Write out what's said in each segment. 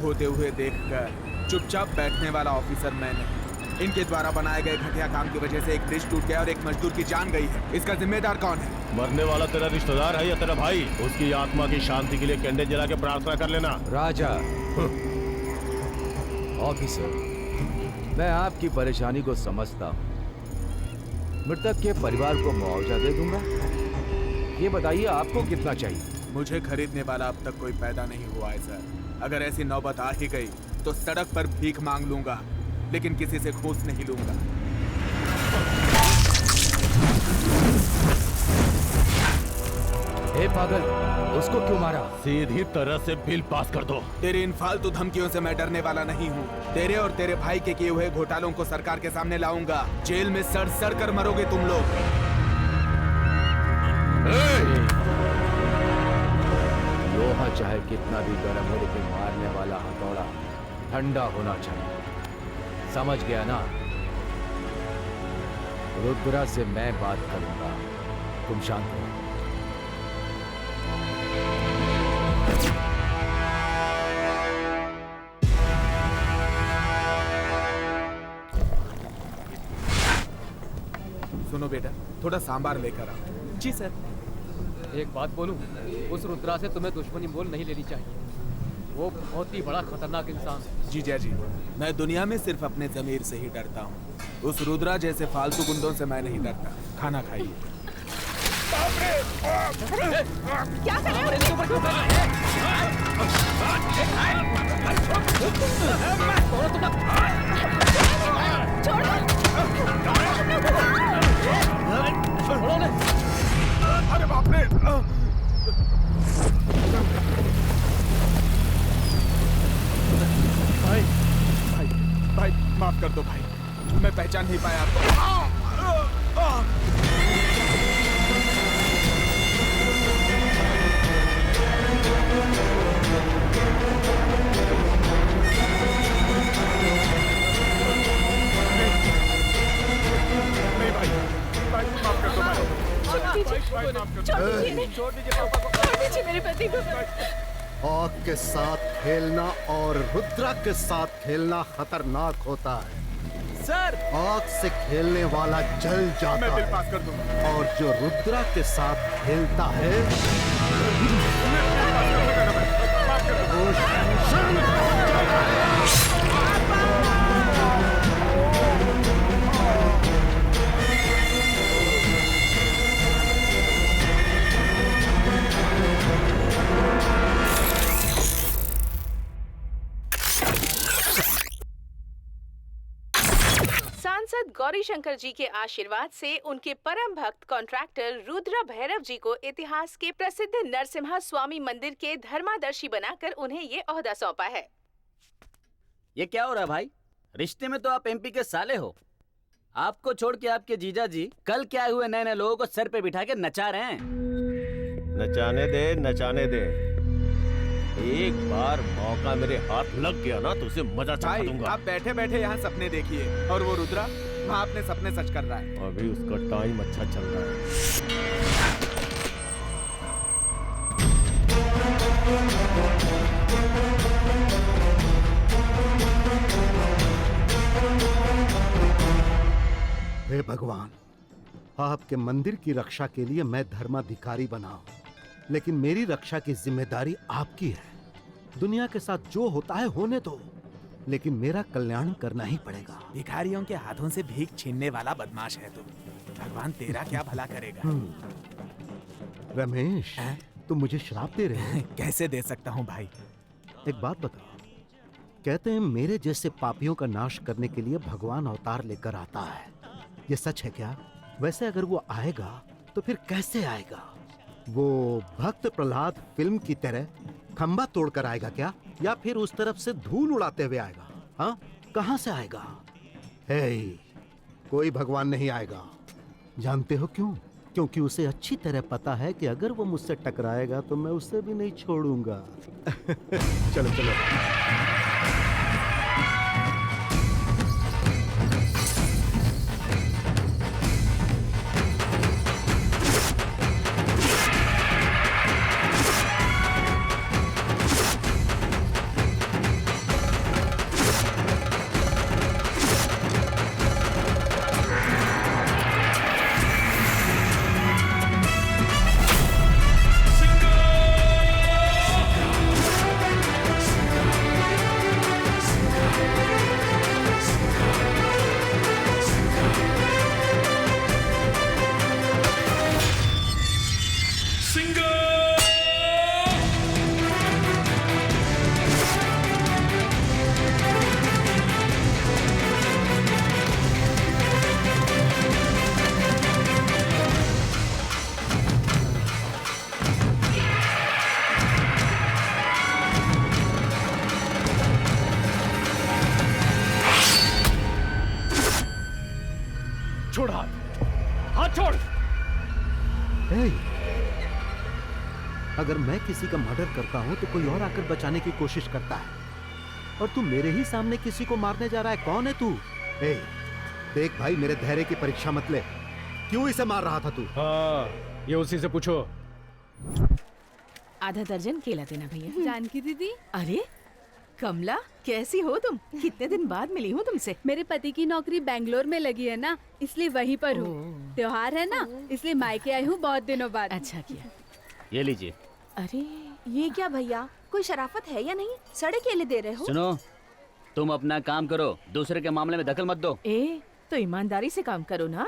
होते हुए देखकर चुपचाप बैठने वाला ऑफिसर मैं नहीं। इनके द्वारा बनाए गए घटिया काम की वजह से एक ब्रिज टूट गया और एक मजदूर की जान गई है। इसका जिम्मेदार कौन है? मरने वाला तेरा रिश्तेदार है या तेरा भाई? उसकी आत्मा की शांति के लिए कैंडल जला के प्रार्थना कर लेना। राजा, ऑफिसर, मैं आपकी परेशानी को समझता हूँ। मृतक के परिवार को मुआवजा दे दूंगा। ये बताइए आपको कितना चाहिए? मुझे खरीदने वाला अब तक कोई पैदा नहीं हुआ है सर। अगर ऐसी नौबत आ ही गई तो सड़क पर भीख मांग लूंगा, लेकिन किसी से घूस नहीं लूंगा। ए पागल, उसको क्यों मारा? सीधी तरह से बिल पास कर दो। तेरी इन फालतू धमकियों से मैं डरने वाला नहीं हूँ। तेरे और तेरे भाई के किए हुए घोटालों को सरकार के सामने लाऊंगा। जेल में सड़ सड़ कर मरोगे तुम लोग। लोहा चाहे कितना भी गर्म हो, लेकिन मारने वाला हथौड़ा ठंडा होना चाहिए। समझ गया ना? रुद्रा से मैं बात करूंगा, तुम शांत हो। सुनो बेटा, थोड़ा सांबार लेकर आओ। जी सर। एक बात बोलूं, उस रुद्रा से तुम्हें दुश्मनी मोल नहीं लेनी चाहिए। वो बहुत ही बड़ा खतरनाक इंसान है। जीजा जी, मैं दुनिया में सिर्फ अपने ज़मीर से ही डरता हूँ। उस रुद्रा जैसे फालतू गुंडों से मैं नहीं डरता। खाना खाइए। क्या कर रहे हो? अरे बाप रे! भाई, भाई, भाई, माफ कर दो भाई, मैं पहचान नहीं पाया आपको। नहीं भाई, भाई माफ कर दो भाई। छोड़ दीजिए मेरे पति को। आग के साथ खेलना और रुद्रा के साथ खेलना खतरनाक होता है सर। आग से खेलने वाला जल जाता मैं बिल है पास कर दूंगा। और जो रुद्रा के साथ खेलता है वो शमशान में जाता है। सांसद गौरी शंकर जी के आशीर्वाद से उनके परम भक्त कॉन्ट्रैक्टर रुद्र भैरव जी को इतिहास के प्रसिद्ध नरसिम्हा स्वामी मंदिर के धर्मादर्शी बनाकर उन्हें ये ओहदा सौंपा है। ये क्या हो रहा है भाई? रिश्ते में तो आप एमपी के साले हो। आपको छोड़ के आपके जीजा जी कल के आए हुए नए नए लोगों को सर पे बिठा के नचा रहे हैं। नचाने दे, नचाने दे। एक बार मौका मेरे हाथ लग गया ना तो उसे मजा चखा दूंगा। आप बैठे बैठे यहाँ सपने देखिए और वो रुद्रा वहाँ अपने सपने सच कर रहा है। अभी उसका टाइम अच्छा चल रहा है। हे भगवान, आपके मंदिर की रक्षा के लिए मैं धर्माधिकारी बना हूं, लेकिन मेरी रक्षा की जिम्मेदारी आपकी है। दुनिया के साथ जो होता है होने दो, लेकिन मेरा कल्याण करना ही पड़ेगा। भिखारियों के हाथों से भीख छीनने वाला बदमाश है तू। भगवान तेरा क्या भला करेगा? रमेश, तुम मुझे श्राप दे रहे हो? कैसे दे सकता हूँ भाई? एक बात बताओ, कहते हैं मेरे जैसे पापियों का नाश करने के लिए भगवान अवतार लेकर आता है, ये सच है क्या? वैसे अगर वो आएगा तो फिर कैसे आएगा? वो भक्त प्रहलाद फिल्म की तरह खंबा तोड़कर आएगा क्या, या फिर उस तरफ से धूल उड़ाते हुए आएगा? हाँ, कहां से आएगा? हे, कोई भगवान नहीं आएगा। जानते हो क्यों? क्योंकि उसे अच्छी तरह पता है कि अगर वो मुझसे टकराएगा तो मैं उसे भी नहीं छोड़ूंगा। चलो चलो। अगर मैं किसी का मर्डर करता हूं तो कोई और आकर बचाने की कोशिश करता है, और तू मेरे ही सामने किसी को मारने जा रहा है। कौन है तू? ए, देख भाई, मेरे धैर्य की परीक्षा मत ले। क्यों इसे मार रहा था तू? हाँ, ये उसी से पूछो। आधा दर्जन केला देना भैया। जानकी दीदी, अरे कमला, कैसी हो तुम? कितने दिन बाद मिली हूँ तुमसे। मेरे पति की नौकरी बेंगलोर में लगी है ना, इसलिए वहीं पर हूँ। त्योहार है ना, इसलिए मायके आई हूँ बहुत दिनों बाद। अच्छा किया। ये लीजिए। अरे ये क्या भैया, कोई शराफत है या नहीं? सड़े केले दे रहे हो? सुनो, तुम अपना काम करो, दूसरे के मामले में दखल मत दो। तो ईमानदारी से काम करो ना।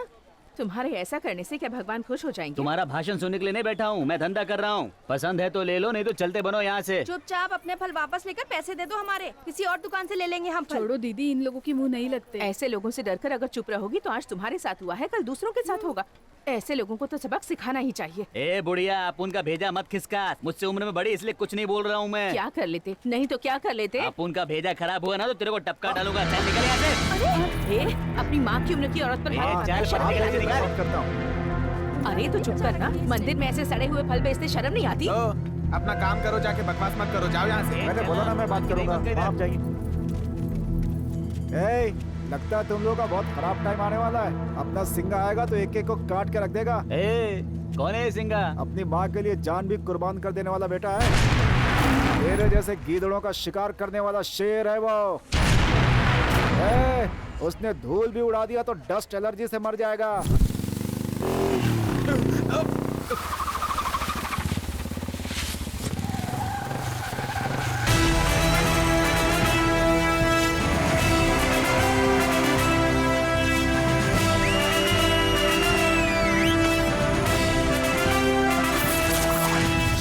तुम्हारे ऐसा करने से क्या भगवान खुश हो जाएंगे? तुम्हारा भाषण सुनने के लिए नहीं बैठा हूँ, मैं धंधा कर रहा हूँ। पसंद है तो ले लो, नहीं तो चलते बनो यहाँ से। चुपचाप अपने फल वापस लेकर पैसे दे दो हमारे, किसी और दुकान से ले लेंगे हम फल। छोड़ो दीदी, इन लोगों की मुंह नहीं लगते। ऐसे लोगों से डरकर अगर चुप रहोगी तो आज तुम्हारे साथ हुआ है, कल दूसरों के साथ होगा। ऐसे लोगों को तो सबक सिखाना ही चाहिए। ए बुढ़िया, आप उनका भेजा मत खिसका। मुझसे उम्र में बड़ी, इसलिए कुछ नहीं बोल रहा हूँ मैं। क्या कर लेते? नहीं तो क्या कर लेते? आप उनका भेजा खराब हुआ ना तो तेरे को टपका डालूंगा। चल निकल यहाँ से। अरे अपनी माँ की उम्र की औरत पर हाथ चल, शर्म नहीं आती? निकल। करता हूँ। अरे तो चुप करना। मंदिर में ऐसे सड़े हुए फल बेचते शर्म नहीं आती? अपना काम करो, जाके बकवास मत करो, जाओ यहाँ से। मैंने बोला ना मैं बात करूंगा, आप जाइए। ए, लगता है तुम लोगों का बहुत खराब टाइम आने वाला है। अपना सिंगा आएगा तो एक एक को काट के रख देगा। ए, कौन है ये सिंगा? अपनी माँ के लिए जान भी कुर्बान कर देने वाला बेटा है। तेरे जैसे गीदड़ों का शिकार करने वाला शेर है वो। ए, उसने धूल भी उड़ा दिया तो डस्ट एलर्जी से मर जाएगा।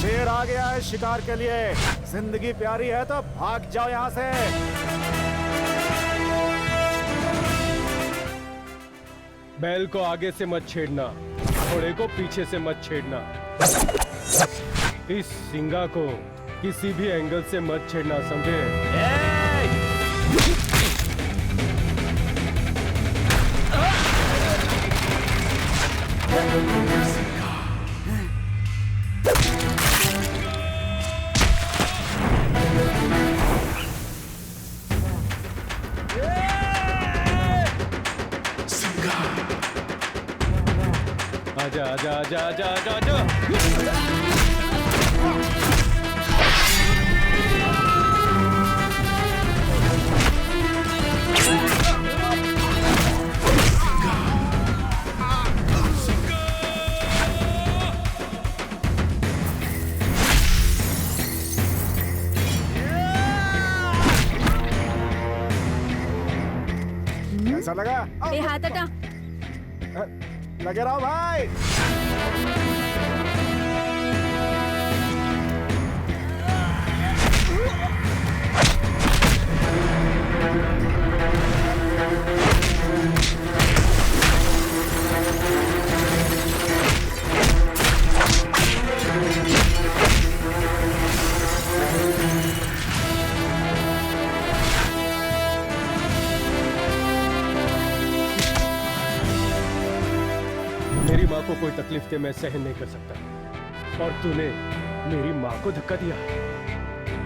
शेर आ गया है शिकार के लिए। जिंदगी प्यारी है तो भाग जाओ यहाँ से। बैल को आगे से मत छेड़ना, घोड़े को पीछे से मत छेड़ना। इस सिंगा को किसी भी एंगल से मत छेड़ना, समझे? आजा आजा आजा आजा आजा आजा। ऐसा लगा? ए, हाथ हटा। लगे रहो भाई। मेरी माँ को कोई तकलीफ दे मैं सहन नहीं कर सकता, और तूने मेरी माँ को धक्का दिया।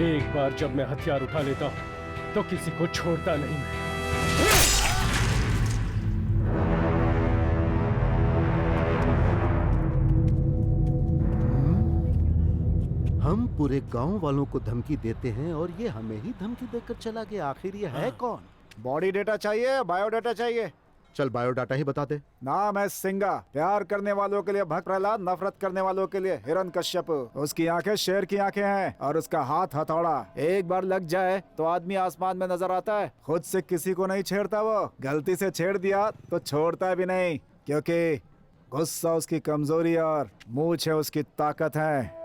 एक बार जब मैं हथियार उठा लेता हूँ तो किसी को छोड़ता नहीं मैं। हम पूरे गांव वालों को धमकी देते हैं और ये हमें ही धमकी देकर चला गया। आखिर ये है कौन? बॉडी डेटा चाहिए, बायोडाटा चाहिए? चल बायोडाटा ही बता दे। नाम है सिंगा। प्यार करने वालों के लिए भक्त प्रहलाद, नफरत करने वालों के लिए हिरण्यकश्यप। उसकी आंखें शेर की आंखें हैं और उसका हाथ हथौड़ा। एक बार लग जाए तो आदमी आसमान में नजर आता है। खुद से किसी को नहीं छेड़ता वो, गलती से छेड़ दिया तो छोड़ता भी नहीं, क्योंकि गुस्सा उसकी कमजोरी और मूंछ है उसकी ताकत है।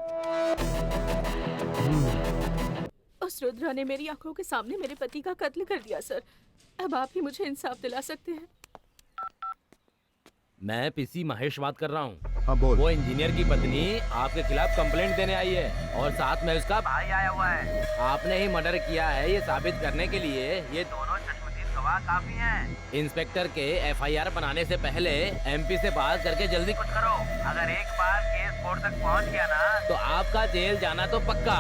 उस रुद्रा ने मेरी आंखों के सामने मेरे पति का कत्ल कर दिया सर। अब आप ही मुझे इंसाफ दिला सकते हैं। मैं पीसी महेश बात कर रहा हूँ। हाँ बोल। वो इंजीनियर की पत्नी आपके खिलाफ कंप्लेंट देने आई है और साथ में उसका भाई आया हुआ है। आपने ही मर्डर किया है ये साबित करने के लिए ये दोनों चश्मदीद गवाह काफी हैं। इंस्पेक्टर के एफआईआर बनाने से पहले एमपी से बात करके जल्दी कुछ करो। अगर एक बार केस कोर्ट तक पहुंच गया ना तो आपका जेल जाना तो पक्का।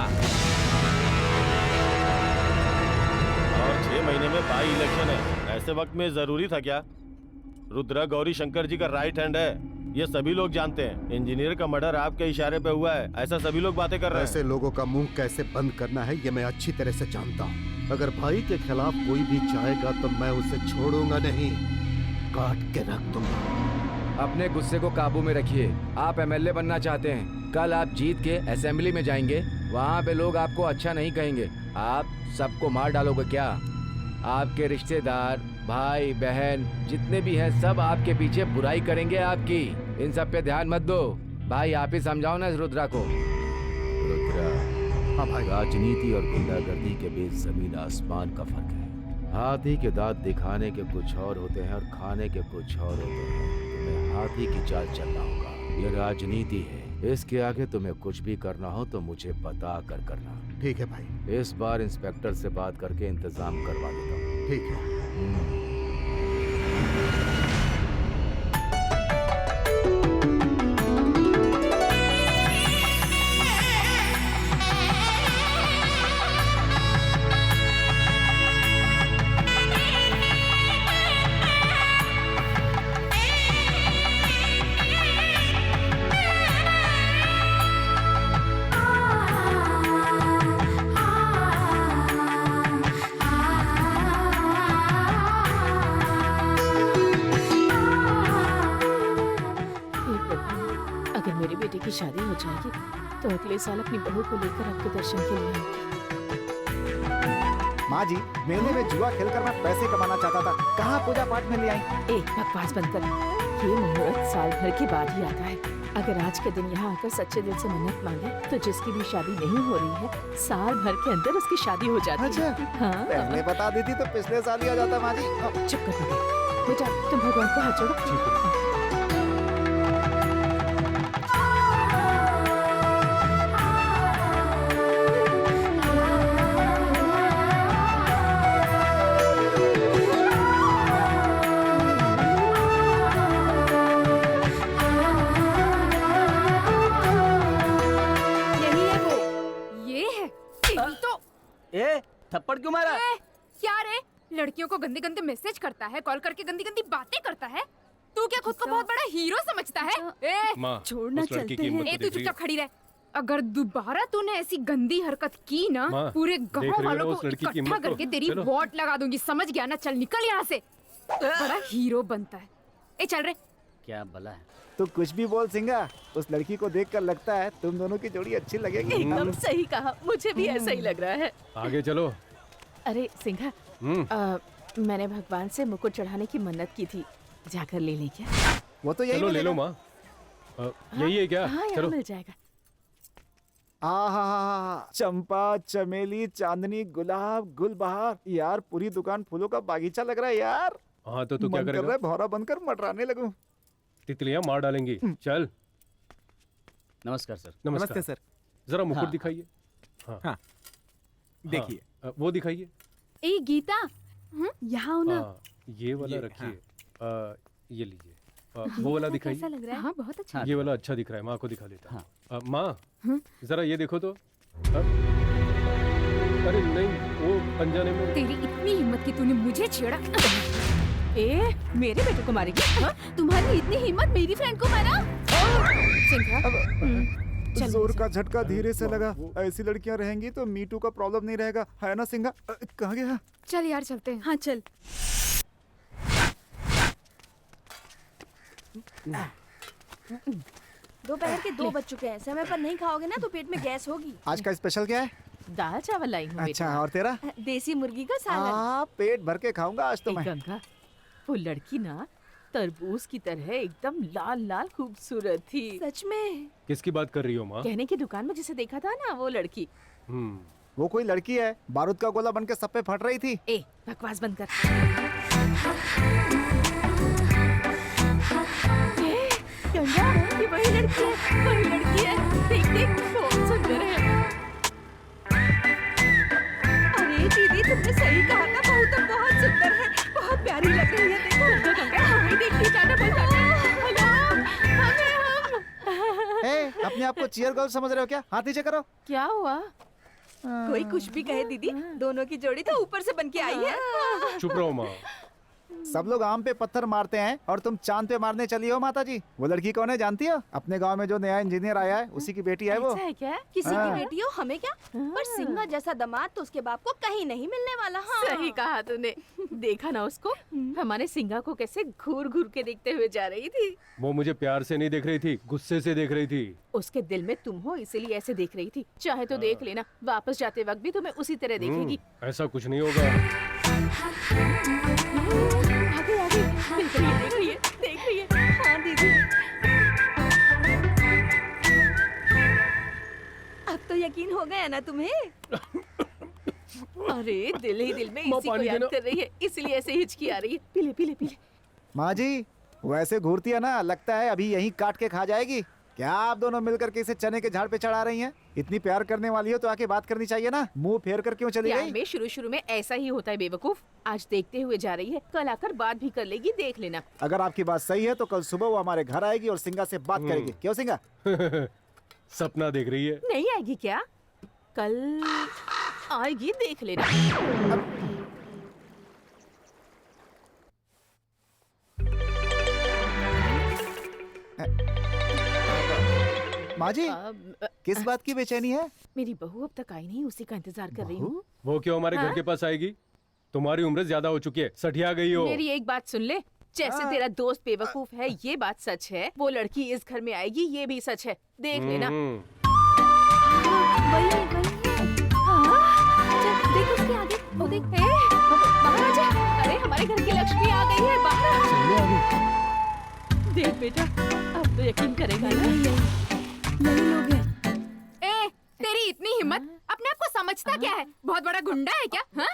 और 6 महीने में बाई इलेक्शन है, ऐसे वक्त में जरूरी था क्या? रुद्रा गौरी शंकर जी का राइट हैंड है, ये सभी लोग जानते हैं। इंजीनियर का मर्डर आपके इशारे पे हुआ है, ऐसा सभी लोग बातें कर रहे हैं। ऐसे लोगों का मुंह कैसे बंद करना है ये मैं अच्छी तरह से जानता हूँ। अगर भाई के खिलाफ कोई भी जाएगा तो मैं उसे छोड़ूंगा नहीं, काट के रख दूंगा। अपने गुस्से को काबू में रखिए। आप एमएलए बनना चाहते हैं, कल आप जीत के असेंबली में जाएंगे, वहाँ पे लोग आपको अच्छा नहीं कहेंगे। आप सबको मार डालोगे क्या? आपके रिश्तेदार, भाई बहन जितने भी हैं सब आपके पीछे बुराई करेंगे आपकी। इन सब पे ध्यान मत दो। भाई आप ही समझाओ ना इस रुद्रा को। रुद्रा, हाँ भाई, राजनीति और गुंडागर्दी के बीच जमीन आसमान का फर्क है। हाथी के दांत दिखाने के कुछ और होते हैं और खाने के कुछ और होते हैं। तुम्हें हाथी की चाल चलना होगा, ये राजनीति है। इसके आगे तुम्हें कुछ भी करना हो तो मुझे बता कर करना। ठीक है भाई। इस बार इंस्पेक्टर से बात करके इंतजाम करवा देता हूँ। ठीक है। की शादी हो जाएगी तो अगले साल अपनी बहू को लेकर आपके दर्शन के लिए आऊंगी। माँ जी, मेले में जुआ खेलकर मैं पैसे कमाना चाहता था, कहाँ पूजा पाठ में ले आई? एक बकवास बंद कर। ये मुहूर्त साल भर के बाद ही आता है। अगर आज के दिन यहाँ आकर सच्चे दिल से मन्नत मांगे तो जिसकी भी शादी नहीं हो रही है साल भर के अंदर उसकी शादी हो जाती है। अच्छा, हाँ। पहले बता देती तो पिछले साल ही आ जाता। माँ जी चुप कर बेटा, तुम भगवान को हाथ जोड़ो। थप्पड़ क्यों मारा? क्या रे, लड़कियों को गंदे गंदे मैसेज करता है, कॉल करके गंदी गंदी बातें करता है। तू क्या खुद को बहुत बड़ा हीरो समझता है? छोड़ना चलते हैं। तू चुपचाप खड़ी रह। अगर दोबारा तूने ऐसी गंदी हरकत की ना, पूरे गांव वालों को इकट्ठा करके तेरी वोट लगा दूंगी, समझ गया ना? चल निकल यहाँ से। बड़ा हीरो बनता है। ए चल रे। क्या भला है? तो कुछ भी बोल सिंगा, उस लड़की को देखकर लगता है तुम दोनों की जोड़ी अच्छी लगेगी। एकदम सही कहा, मुझे भी ऐसा ही लग रहा है। आगे चलो। अरे सिंघा, मैंने भगवान से मुकुट चढ़ाने की मन्नत की थी, जाकर ले ले क्या? वो तो यही ले लो माँ। यही है क्या? हाँ, चलो मिल जाएगा। चंपा, चमेली, चांदनी, गुलाब, गुलबहार, यार पूरी दुकान फूलों का बागीचा लग रहा है यार। हाँ तो तू क्या करेगा? मन कर रहा है भौरा बनकर मटराने लगूं। तितलियां मार डालेंगी। चल। नमस्कार सर। नमस्ते सर। जरा मुकुट दिखाइए। हाँ, देखिए। वो दिखाइए। ए गीता, यहाँ ना। ये वाला रखिए। ये लीजिए। वो वाला दिखाइए। कैसा लग रहा है? हाँ, बहुत अच्छा। ये वाला अच्छा दिख रहा है, माँ को दिखा देता हूँ। माँ जरा ये देखो तो। अरे नहीं, वो अनजाने में। तेरी इतनी हिम्मत कि तूने मुझे छेड़ा। ए, मेरे बेटे को मारेगी? तुम्हारी इतनी हिम्मत मेरी फ्रेंड को मारा? जोर का झटका धीरे से लगा। ऐसी लड़कियां रहेंगी तो मीटू का प्रॉब्लम नहीं रहेगा, है ना सिंगा? कहाँ गया? चल यार चलते हैं। हाँ चल। दोपहर के 2 बज चुके हैं, समय पर नहीं खाओगे ना तो पेट में गैस होगी। आज का स्पेशल क्या है? दाल चावल लाई हूँ। अच्छा, और तेरा? देसी मुर्गी का सालन। पेट भर के खाऊंगा आज तो मैं। गंगा, वो लड़की ना तरबूज की तरह एकदम लाल लाल खूबसूरत थी। सच में? किसकी बात कर रही हो माँ? कहने की दुकान में जिसे देखा था ना, वो लड़की। वो कोई लड़की है, बारूद का गोला बनके सब पे फट रही थी। ए, बकवास बंद कर। गंगा, ये वही लड़की है, वही लड़की है। देख देख, बहुत सुंदर है। अरे दीदी, तुमने सही कहा था, बहू तो बहुत सुंदर है। आपको चीयर गर्ल समझ रहे हो क्या? हाथ नीचे करो। क्या हुआ? कोई कुछ भी कहे दीदी, दोनों की जोड़ी तो ऊपर से बन के आई है। चुप रहो माँ। सब लोग आम पे पत्थर मारते हैं और तुम चांद पे मारने चली हो माता जी। वो लड़की कौन है जानती हो? अपने गांव में जो नया इंजीनियर आया है उसी की बेटी है वो। ऐसा है क्या? किसी की बेटी हो हमें क्या, पर सिंगा जैसा दामाद तो उसके बाप को कहीं नहीं मिलने वाला। हाँ सही कहा तूने। देखा ना उसको, हमारे सिंगा को कैसे घूर घूर के देखते हुए जा रही थी। वो मुझे प्यार से नहीं देख रही थी, गुस्से से देख रही थी। उसके दिल में तुम हो इसीलिए ऐसे देख रही थी। चाहे तो देख लेना, वापस जाते वक्त भी तुम्हें उसी तरह देखेगी। ऐसा कुछ नहीं होगा। देख रही है, देख रही है। हाँ दीदी, अब तो यकीन हो गया ना तुम्हें? अरे दिल ही दिल में इसी को याद कर रही है, इसलिए ऐसे हिचकी आ रही है। पीले पीले पीले। माँ जी वैसे घूरती है ना, लगता है अभी यहीं काट के खा जाएगी। क्या आप दोनों मिलकर के इसे चने के झाड़ पे चढ़ा रही हैं? इतनी प्यार करने वाली हो तो आके बात करनी चाहिए ना, मुंह फेर कर क्यों चली गई? में शुरू में ऐसा ही होता है बेवकूफ। आज देखते हुए जा रही है, कल आकर बात भी कर लेगी, देख लेना। अगर आपकी बात सही है तो कल सुबह वो हमारे घर आएगी और सिंगा से बात करेगी। क्यों सिंगा? सपना देख रही है। नहीं आएगी क्या? कल आएगी, देख लेना। माँ जी किस बात की बेचैनी है? मेरी बहू अब तक आई नहीं, उसी का इंतजार कर रही हूँ। वो क्यों हमारे घर के पास आएगी? तुम्हारी उम्र ज्यादा हो चुकी है, सठिया गई हो। मेरी एक बात सुन ले, जैसे तेरा दोस्त बेवकूफ है ये बात सच है, वो लड़की इस घर में आएगी ये भी सच है, देख लेना। देख उसके आगे, वो देख। बाहर आ जा। अरे हमारे घर की लक्ष्मी आ गई है, बाहर आ। देख बेटा, अब तो यकीन करेगा ना। यही लोग हैं। तेरी इतनी हिम्मत, अपने आप को समझता क्या है? बहुत बड़ा गुंडा है क्या? हाँ?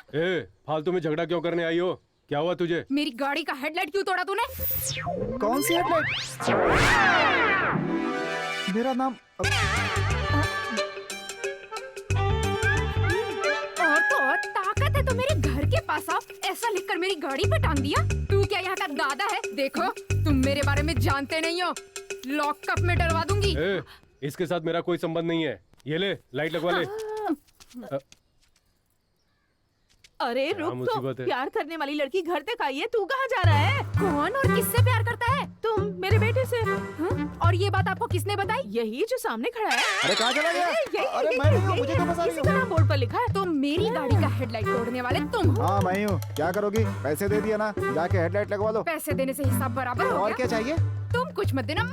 फालतू में झगड़ा क्यों करने आई हो? क्या हुआ तुझे? मेरी गाड़ी का हेडलाइट क्यों तोड़ा तूने? कौन सी हेडलाइट? मेरा नाम और ताकत है तो मेरे घर के पास आओ, ऐसा लिखकर मेरी गाड़ी पे टांग दिया। तू क्या यहाँ का दादा है? देखो तुम मेरे बारे में जानते नहीं हो, लॉकअप में डलवा दूंगी। इसके साथ मेरा कोई संबंध नहीं है। ये ले लाइट लगवा ले। अरे रुक तो, प्यार करने वाली लड़की घर तक आई है, तू कहाँ जा रहा है? कौन और किससे प्यार करता है? तुम मेरे बेटे से। और ये बात आपको किसने बताई? यही जो सामने खड़ा है। अरे कहाँ चला गया? अरे मैं नहीं हूँ, मुझे तो बता रही हो। नाम बोर्ड पर लिखा है। तो मेरी गाड़ी का हेडलाइट तोड़ने वाले तुम हो? हाँ मैं हूँ। क्या करोगी? पैसे दे दिया ना, जाके हेडलाइट लगवा लो। पैसे देने से हिसाब बराबर हो गया। और क्या चाहिए? तुम कुछ मत देना।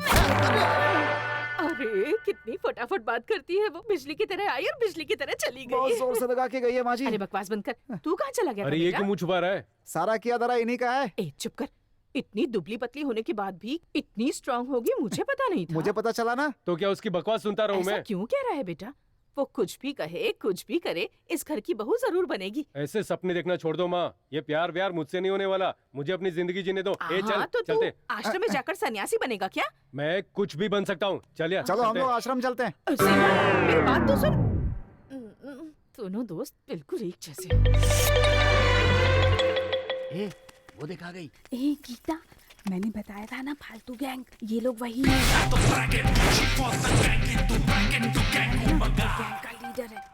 अरे कितनी फटाफट बात करती है वो, बिजली की तरह आई और बिजली की तरह चली गई। बहुत जोर से लगा के गई है माँ जी। अरे बकवास बंद कर, तू कहाँ चला गया? अरे ये क्यों मुँह छुपा रहा है? सारा किया धरा इन्हीं का है। चुप कर, इतनी दुबली पतली होने के बाद भी इतनी स्ट्रांग होगी मुझे पता नहीं था। मुझे पता चला ना। तो क्या उसकी बकवास सुनता रहूं मैं? क्यों कह रहा है बेटा? वो कुछ भी कहे कुछ भी करे, इस घर की बहू जरूर बनेगी। ऐसे सपने देखना छोड़ दो माँ, ये प्यार व्यार मुझसे नहीं होने वाला। मुझे अपनी जिंदगी जीने दो। चल तो चलते। आश्रम में जाकर सन्यासी बनेगा क्या? मैं कुछ भी बन सकता हूँ। चलिए चलो हम लोग आश्रम चलते हैं। मेरी बात तो सुन। दोनों दोस्त बिल्कुल एक जैसे। वो देखा गई। गीता, मैंने बताया था ना फालतू गैंग, ये लोग वही हैं। गैंग का लीडर है।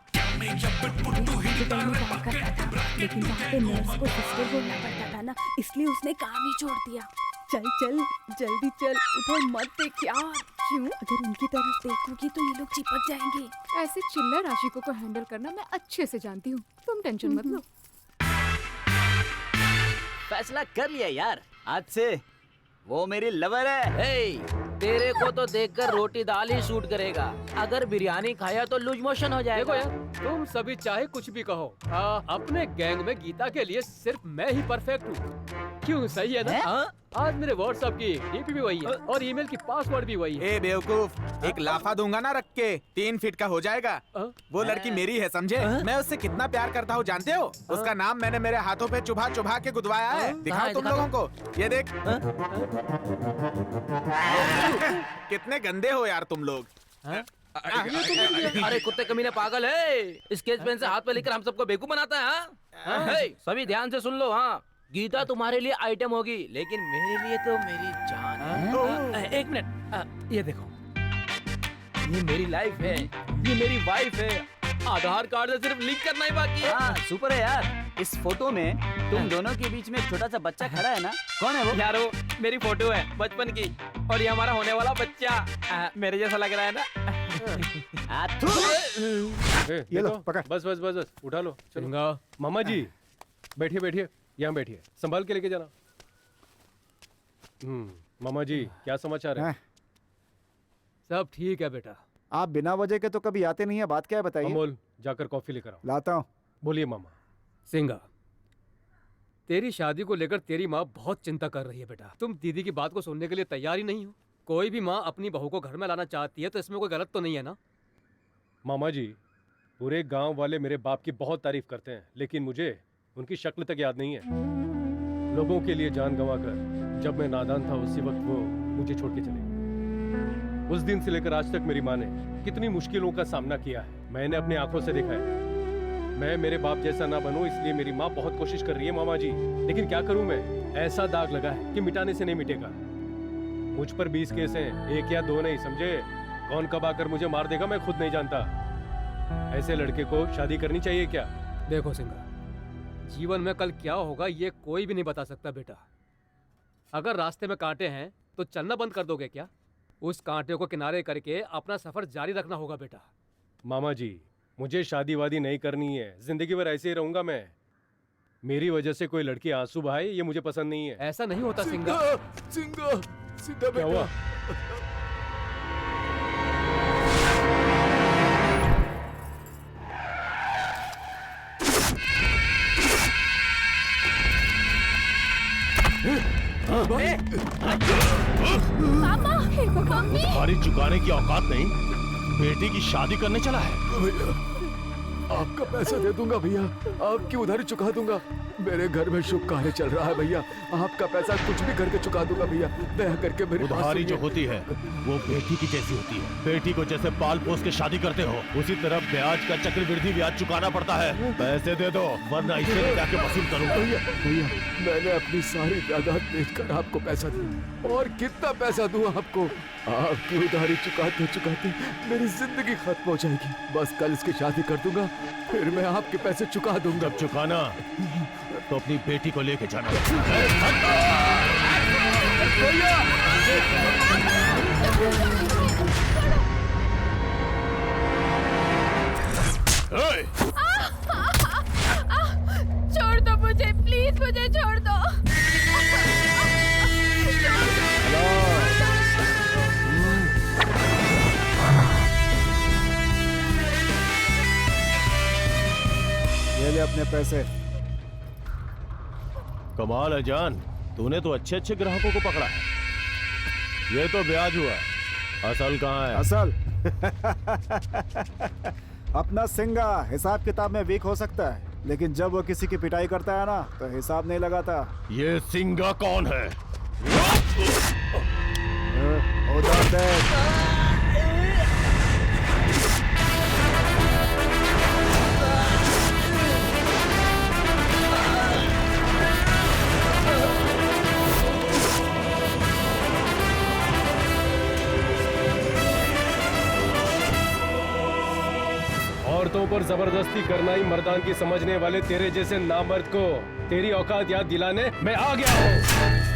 लेकिन वहाँ पे नर्स को सिस्टर बोलना पड़ता था ना, इसलिए उसने काम ही छोड़ दिया। चल चल जल्दी चल, उधर मत देख यार। क्यों? अगर उनकी तरफ देखोगी तो ये लोग चिपक जाएंगे। ऐसे चिल्लर आशिकों को हैंडल करना मैं अच्छे से जानती हूँ, तुम टेंशन मत लो। फैसला कर लिया यार, आज से वो मेरी लवर है। तेरे को तो देखकर रोटी दाल ही शूट करेगा, अगर बिरयानी खाया तो लूज मोशन हो जाएगा। देखो यार, तुम सभी चाहे कुछ भी कहो, अपने गैंग में गीता के लिए सिर्फ मैं ही परफेक्ट हूँ। क्यों, सही है ना? आज मेरे व्हाट्सएप की डीपी भी वही है और ईमेल की पासवर्ड भी वही है। ए बेवकूफ, एक लाफा दूंगा ना रख के 3 फीट का हो जाएगा। वो लड़की मेरी है, समझे? मैं उससे कितना प्यार करता हूँ जानते हो? उसका नाम मैंने मेरे हाथों पे चुभा चुभा के गुदवाया है। दिखाओ तुम लोगों को, ये देख। कितने गंदे हो यार तुम लोग। अरे कुत्ते कमीने पागल है, स्केच पेन से हाथ पे लेकर हम सबको बेवकूफ बनाता है। हाँ? सभी ध्यान से सुन लो। हाँ, गीता तुम्हारे लिए आइटम होगी, लेकिन मेरे लिए तो मेरी जान है। एक मिनट, ये देखो। ये मेरी लाइफ है, ये मेरी वाइफ है। आधार कार्ड से सिर्फ लिंक करना ही बाकी है। हाँ सुपर है यार। इस फोटो में तुम दोनों के बीच में एक छोटा सा बच्चा खड़ा है ना, कौन है वो? यार वो मेरी फोटो है बचपन की, और ये हमारा होने वाला बच्चा मेरे जैसा लग रहा है ना। ये लो पकड़। बस बस बस बस उठा लो, चलो। मामा जी बैठिए बैठिए, यहाँ बैठिए, संभाल के लेके जाना। मामा जी क्या समाचार है? सब ठीक है बेटा। आप बिना वजह के तो कभी आते नहीं है, बात क्या है बताइए? अमोल जाकर कॉफी लेकर आओ। लाता हूँ। बोलिए मामा। सिंगा, तेरी शादी को लेकर तेरी माँ बहुत चिंता कर रही है बेटा। तुम दीदी की बात को सुनने के लिए तैयार ही नहीं हो। कोई भी माँ अपनी बहू को घर में लाना चाहती है तो इसमें कोई गलत तो नहीं है ना? मामा जी पूरे गांव वाले मेरे बाप की बहुत तारीफ करते हैं, लेकिन मुझे उनकी शक्ल तक याद नहीं है। लोगों के लिए जान गंवाकर जब मैं नादान था उसी वक्त वो मुझे छोड़ के चले। उस दिन से लेकर आज तक मेरी माँ ने कितनी मुश्किलों का सामना किया है, मैंने अपनी आंखों से देखा है। मैं मेरे बाप जैसा ना बनूं इसलिए मेरी माँ बहुत कोशिश कर रही है मामा जी, लेकिन क्या करूं मैं, ऐसा दाग लगा है कि मिटाने से नहीं मिटेगा। मुझ पर 20 केस हैं, 1 या 2 नहीं, समझे? कौन कब आकर मुझे मार देगा मैं खुद नहीं जानता। ऐसे लड़के को शादी करनी चाहिए क्या? देखो सिंगा, जीवन में कल क्या होगा ये कोई भी नहीं बता सकता बेटा। अगर रास्ते में कांटे हैं तो चलना बंद कर दोगे क्या? उस कांटे को किनारे करके अपना सफर जारी रखना होगा बेटा। मामा जी मुझे शादी वादी नहीं करनी है, जिंदगी भर ऐसे ही रहूंगा मैं। मेरी वजह से कोई लड़की आंसू बहाए ये मुझे पसंद नहीं है। ऐसा नहीं होता सिंगा। सिंगा क्या हुआ? तुम्हारी चुकाने की औकात नहीं, बेटी की शादी करने चला है। भैया आपका पैसा दे दूंगा भैया, आपकी उधारी चुका दूंगा। मेरे घर में शुभ कार्य चल रहा है भैया, आपका पैसा कुछ भी करके चुका दूंगा भैया, दया करके मेरी बात उधारी जो सुनिए। होती है वो बेटी की जैसी होती है। बेटी को जैसे पाल पोस के शादी करते हो उसी तरह ब्याज का चक्रवृद्धि ब्याज चुकाना पड़ता है। पैसे दे दो वरना इसे जाके वसूल करूंगा। भैया भैया मैंने अपनी सारी जायदाद बेचकर आपको पैसा दिया, और कितना पैसा दूं आपको? आपकी उधारी चुकाते चुकाते मेरी जिंदगी खत्म हो जाएगी। बस कल इसकी शादी कर दूंगा, फिर मैं आपके पैसे चुका दूंगा। जब चुकाना तो अपनी बेटी को लेके जाना। छोड़ दो मुझे, प्लीज मुझे छोड़ दो। ये ले अपने पैसे। कमाल है जान, तूने तो अच्छे अच्छे ग्राहकों को पकड़ा है। ये तो ब्याज हुआ, असल कहाँ है? असल अपना सिंगा हिसाब किताब में वीक हो सकता है, लेकिन जब वो किसी की पिटाई करता है ना तो हिसाब नहीं लगाता। ये सिंगा कौन है? उधर देख। औरतों पर जबरदस्ती करना ही मर्दान की समझने वाले तेरे जैसे नामर्द को तेरी औकात याद दिलाने मैं आ गया हूँ।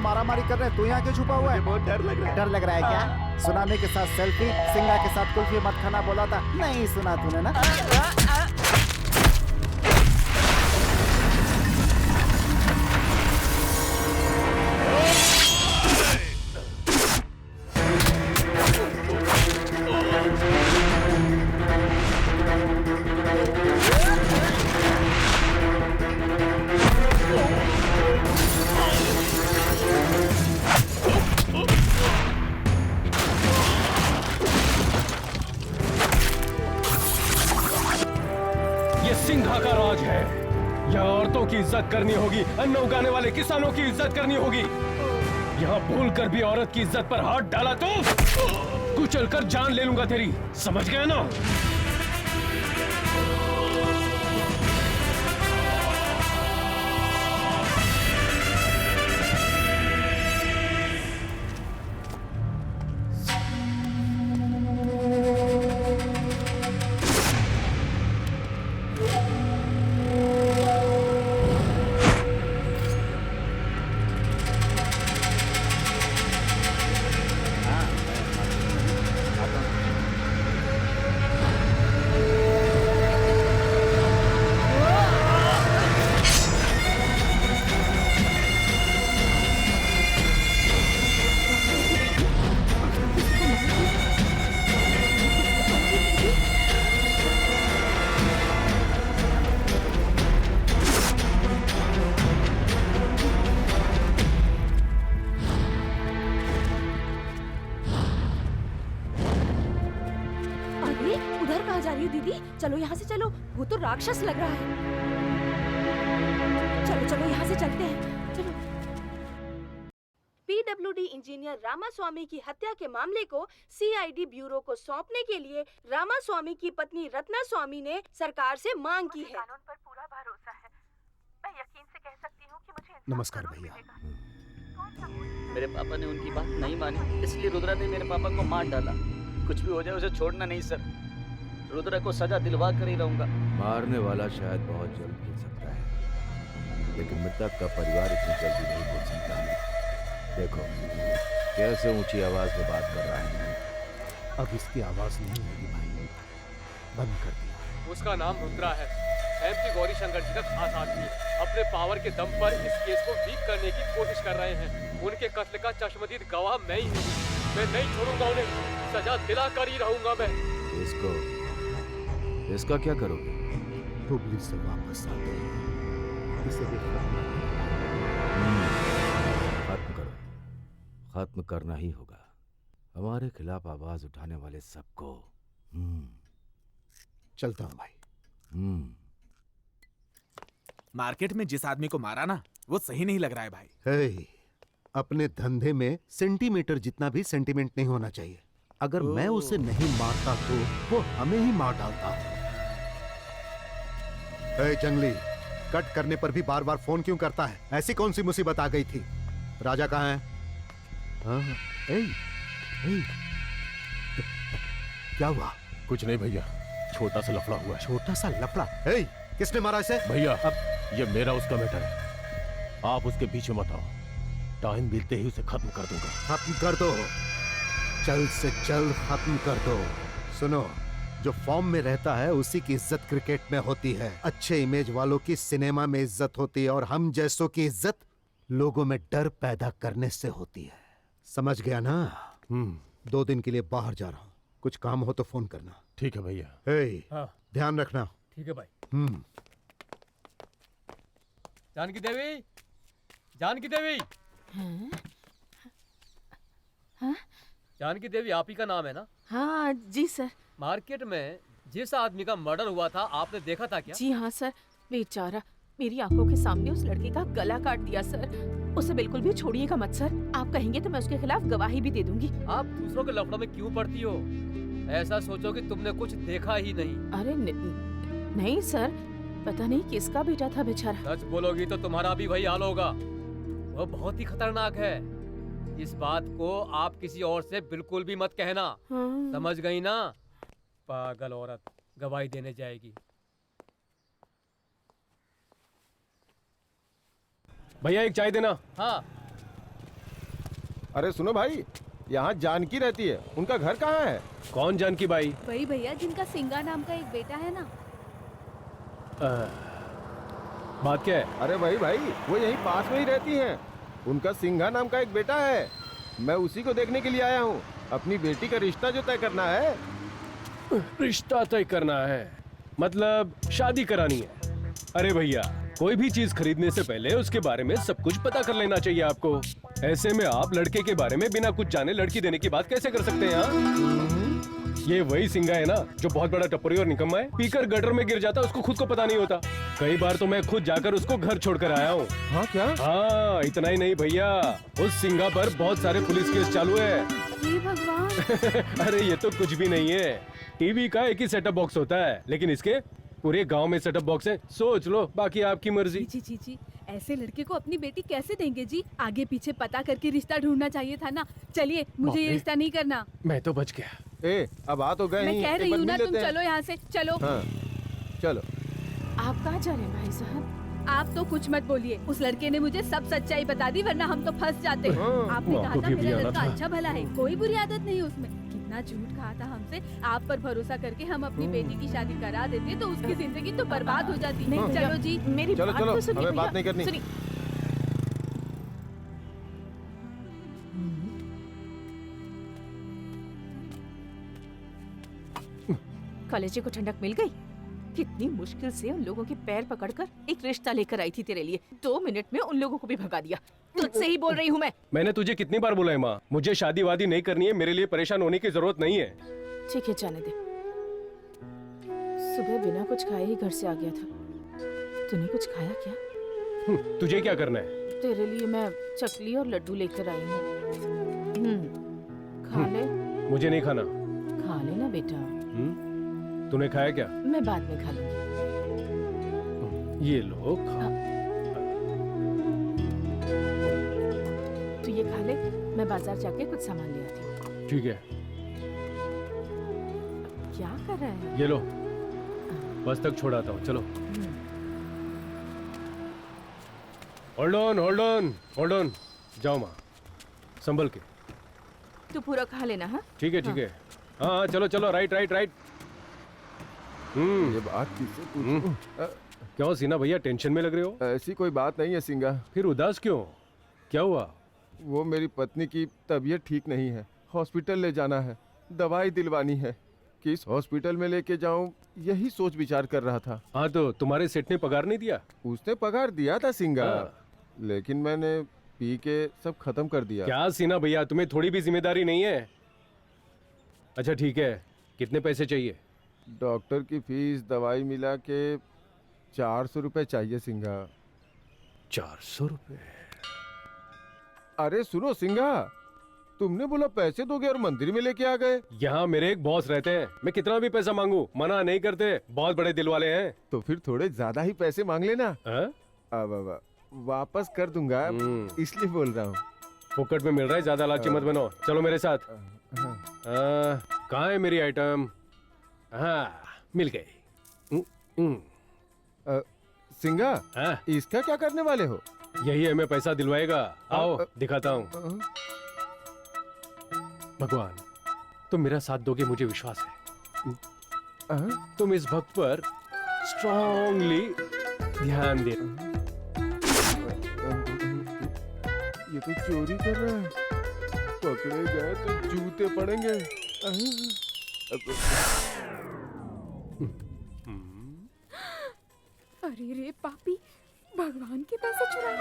मारा मारी कर रहे हैं, तू यहाँ क्यों छुपा हुआ है? बहुत डर लग रहा है। डर लग रहा है क्या? सुनामी के साथ सेल्फी, सिंगा के साथ कुल्फी मत खाना बोला था, नहीं सुना तूने ना? सिंघा का राज है। यहाँ औरतों की इज्जत करनी होगी, अन्न उगाने वाले किसानों की इज्जत करनी होगी। यहाँ भूल कर भी औरत की इज्जत पर हाथ डाला तो कुचल कर जान ले लूंगा तेरी, समझ गया ना? चलो यहाँ से चलो, वो तो राक्षस लग रहा है। चलो चलो यहाँ से चलते हैं, चलो। पीडब्ल्यूडी इंजीनियर रामास्वामी की हत्या के मामले को सीआईडी ब्यूरो को सौंपने के लिए रामास्वामी की पत्नी रत्ना स्वामी ने सरकार से मांग की है। कानून पर पूरा भरोसा है। मैं यकीन से कह सकती हूँ कि मुझे नमस्कार भैया। मेरे पापा ने उनकी बात नहीं मानी, इसलिए रुद्रा ने मेरे पापा को मार डाला। कुछ भी हो जाए उसे छोड़ना नहीं सर, रुद्रा को सजा दिलवा कर ही रहूंगा। मारने वाला शायद बहुत जल्द मिल सकता है, लेकिन मृतक का परिवार इतनी जल्दी नहीं बोल सकता। देखो कैसे ऊंची आवाज में बात कर रहा है। अब इसकी आवाज नहीं होगी भाई, बंद कर दिया। उसका नाम रुद्रा है, एमपी गौरी शंकर जी का खास आदमी। अपने पावर के दम पर इस केस को वीक करने की कोशिश कर रहे हैं। उनके कत्ल का चश्मदीद गवाह मैं ही हूँ। मैं नहीं छोड़ूंगा उन्हें, सजा दिला कर ही रहूंगा मैं। इसका क्या करोगे? हुबली से वापस आते हैं, इसे भी खत्म करो। खत्म करना ही होगा हमारे खिलाफ आवाज उठाने वाले सबको। चलता हूं भाई। मार्केट में जिस आदमी को मारा ना, वो सही नहीं लग रहा है भाई। हे, अपने धंधे में सेंटीमीटर जितना भी सेंटीमेंट नहीं होना चाहिए। अगर मैं उसे नहीं मारता तो वो हमें ही मार डालता। जंगली, कट करने पर भी बार बार फोन क्यों करता है? ऐसी कौन सी मुसीबत आ गई थी? राजा कहाँ है? क्या हुआ? कुछ नहीं भैया, छोटा सा लफड़ा हुआ है। छोटा सा लफड़ा? किसने मारा इसे? भैया अब ये मेरा उसका मैटर है, आप उसके पीछे मत आओ। टाइम मिलते ही उसे खत्म कर दूंगा। खत्म कर दो, जल्द से जल्द खत्म कर दो। सुनो, जो फॉर्म में रहता है उसी की इज्जत क्रिकेट में होती है। अच्छे इमेज वालों की सिनेमा में इज्जत होती है, और हम जैसों की इज्जत लोगों में डर पैदा करने से होती है। समझ गया ना? 2 दिन के लिए बाहर जा रहा हूँ, कुछ काम हो तो फोन करना। ठीक है भैया। हाँ। ध्यान रखना। ठीक है भाई। जानकी देवी, जानकी देवी। जानकी देवी आप ही का नाम है ना? हाँ जी सर। मार्केट में जिस आदमी का मर्डर हुआ था आपने देखा था क्या? जी हाँ सर, बेचारा मेरी आंखों के सामने उस लड़के का गला काट दिया सर। उसे बिल्कुल भी छोड़िएगा मत सर, आप कहेंगे तो मैं उसके खिलाफ गवाही भी दे दूंगी। आप दूसरों के लफड़ों में क्यों पड़ती हो? ऐसा सोचो कि तुमने कुछ देखा ही नहीं। अरे नहीं सर, पता नहीं किसका बेटा था बेचारा। सच बोलोगी तो तुम्हारा भी वही हाल होगा। वो बहुत ही खतरनाक है। इस बात को आप किसी और से बिल्कुल भी मत कहना। समझ गई ना? पागल औरत गवाही देने जाएगी। भैया एक चाय देना। हाँ। अरे सुनो भाई, यहाँ जानकी रहती है, उनका घर कहाँ है? कौन जानकी बाई? वही भैया जिनका सिंगा नाम का एक बेटा है ना। बात क्या है? अरे भाई वो यहीं पास में ही रहती हैं। उनका सिंघा नाम का एक बेटा है। मैं उसी को देखने के लिए आया हूँ। अपनी बेटी का रिश्ता जो तय करना है। रिश्ता तय करना है मतलब शादी करानी है? अरे भैया, कोई भी चीज खरीदने से पहले उसके बारे में सब कुछ पता कर लेना चाहिए आपको। ऐसे में आप लड़के के बारे में बिना कुछ जाने लड़की देने की बात कैसे कर सकते हैं? ये वही सिंगा है ना जो बहुत बड़ा टप्परी और निकम्मा है, पीकर गटर में गिर जाता, उसको खुद को पता नहीं होता। कई बार तो मैं खुद जाकर उसको घर छोड़कर आया हूँ। हाँ क्या? हाँ, इतना ही नहीं भैया, उस सिंगा पर बहुत सारे पुलिस केस चालू है। हे भगवान। अरे ये तो कुछ भी नहीं है। टीवी का एक ही सेटअप बॉक्स होता है, लेकिन इसके पूरे गांव में सेटअप बॉक्स है। सोच लो, बाकी आपकी मर्जी। जी, ऐसे लड़के को अपनी बेटी कैसे देंगे जी? आगे पीछे पता करके रिश्ता ढूंढना चाहिए था ना। चलिए, मुझे ये रिश्ता नहीं करना। मैं तो बच गया। अब आ तो गए। मैं कह रही हूँ ना, तुम चलो यहाँ से, चलो। हाँ, चलो। आप कहाँ जा रहे हैं भाई साहब? आप तो कुछ मत बोलिए। उस लड़के ने मुझे सब सच्चाई बता दी, वरना हम तो फंस जाते। आपने कहा था मेरा लड़का अच्छा भला है, कोई बुरी आदत नहीं उसमें। कितना झूठ कहा था हमसे। आप पर भरोसा करके हम अपनी बेटी की शादी करा देते तो उसकी जिंदगी तो बर्बाद हो जाती। नहीं, चलो जी, मेरी चलो बात चलो, तो सुनिए हमें बात भैया, नहीं करनी। सुनिए। कॉलेज को ठंडक मिल गई। कितनी मुश्किल से उन लोगों के पैर पकड़कर एक रिश्ता लेकर आई थी तेरे लिए। 2 मिनट में उन लोगों को भी भगा दिया। तुझसे ही बोल रही हूँ मैं। मैंने तुझे कितनी बार बोला है माँ, मुझे शादी वादी नहीं करनी है, मेरे लिए परेशान होने की जरूरत नहीं है। ठीक है, जाने दे। सुबह बिना कुछ खाए ही घर से आ गया था। तूने कुछ खाया क्या? तुझे क्या करना है? तेरे लिए मैं चकली और लड्डू लेकर आई हूँ। खा ले। मुझे नहीं खाना। खा ले ना बेटा। तूने खाया क्या? मैं बाद में खा लूंगी। ये लो, खा। तू ये खा ले, मैं बाजार जाके कुछ सामान ले आती हूँ। ठीक है। क्या कर रहा है? ये लो, बस तक छोड़ाता हूँ, चलो। होल्ड ऑन, जाओ माँ, संभल के। तू पूरा खा लेना। हाँ ठीक है। हाँ, चलो, राइट। ये बात किससे पूछूं? क्यों सीना भैया, टेंशन में लग रहे हो? ऐसी कोई बात नहीं है सिंगा। फिर उदास क्यों? क्या हुआ? वो मेरी पत्नी की तबीयत ठीक नहीं है, हॉस्पिटल ले जाना है, दवाई दिलवानी है। किस हॉस्पिटल में लेके जाऊं, यही सोच विचार कर रहा था। हाँ, तो तुम्हारे सेठ ने पगार नहीं दिया? उसने पगार दिया था सिंगा, लेकिन मैंने पी के सब खत्म कर दिया। क्या सीना भैया, तुम्हें थोड़ी भी जिम्मेदारी नहीं है? अच्छा ठीक है, कितने पैसे चाहिए? डॉक्टर की फीस, दवाई मिला के 400 रुपए चाहिए सिंगा। 400 रुपए? अरे सुनो सिंगा, तुमने बोला पैसे दोगे और मंदिर में लेके आ गए। यहाँ मेरे एक बॉस रहते हैं, मैं कितना भी पैसा मांगू मना नहीं करते, बहुत बड़े दिल वाले हैं। तो फिर थोड़े ज्यादा ही पैसे मांग लेना। अब वापस कर दूंगा, इसलिए बोल रहा हूँ। फोकट में मिल रहा है, ज्यादा लालची मत बनो। चलो मेरे साथ। कहाँ है मेरी आइटम? हाँ, मिल गई। सिंगा, इसका क्या करने वाले हो? यही हमें पैसा दिलवाएगा। आओ दिखाता हूँ। भगवान, तुम मेरा साथ दोगे, मुझे विश्वास है। तुम इस भक्त पर स्ट्रांगली ध्यान दे। ये तो चोरी कर रहा है, पकड़े गए तो जूते पड़ेंगे। अरे रे पापी, भगवान के पैसे चुरा।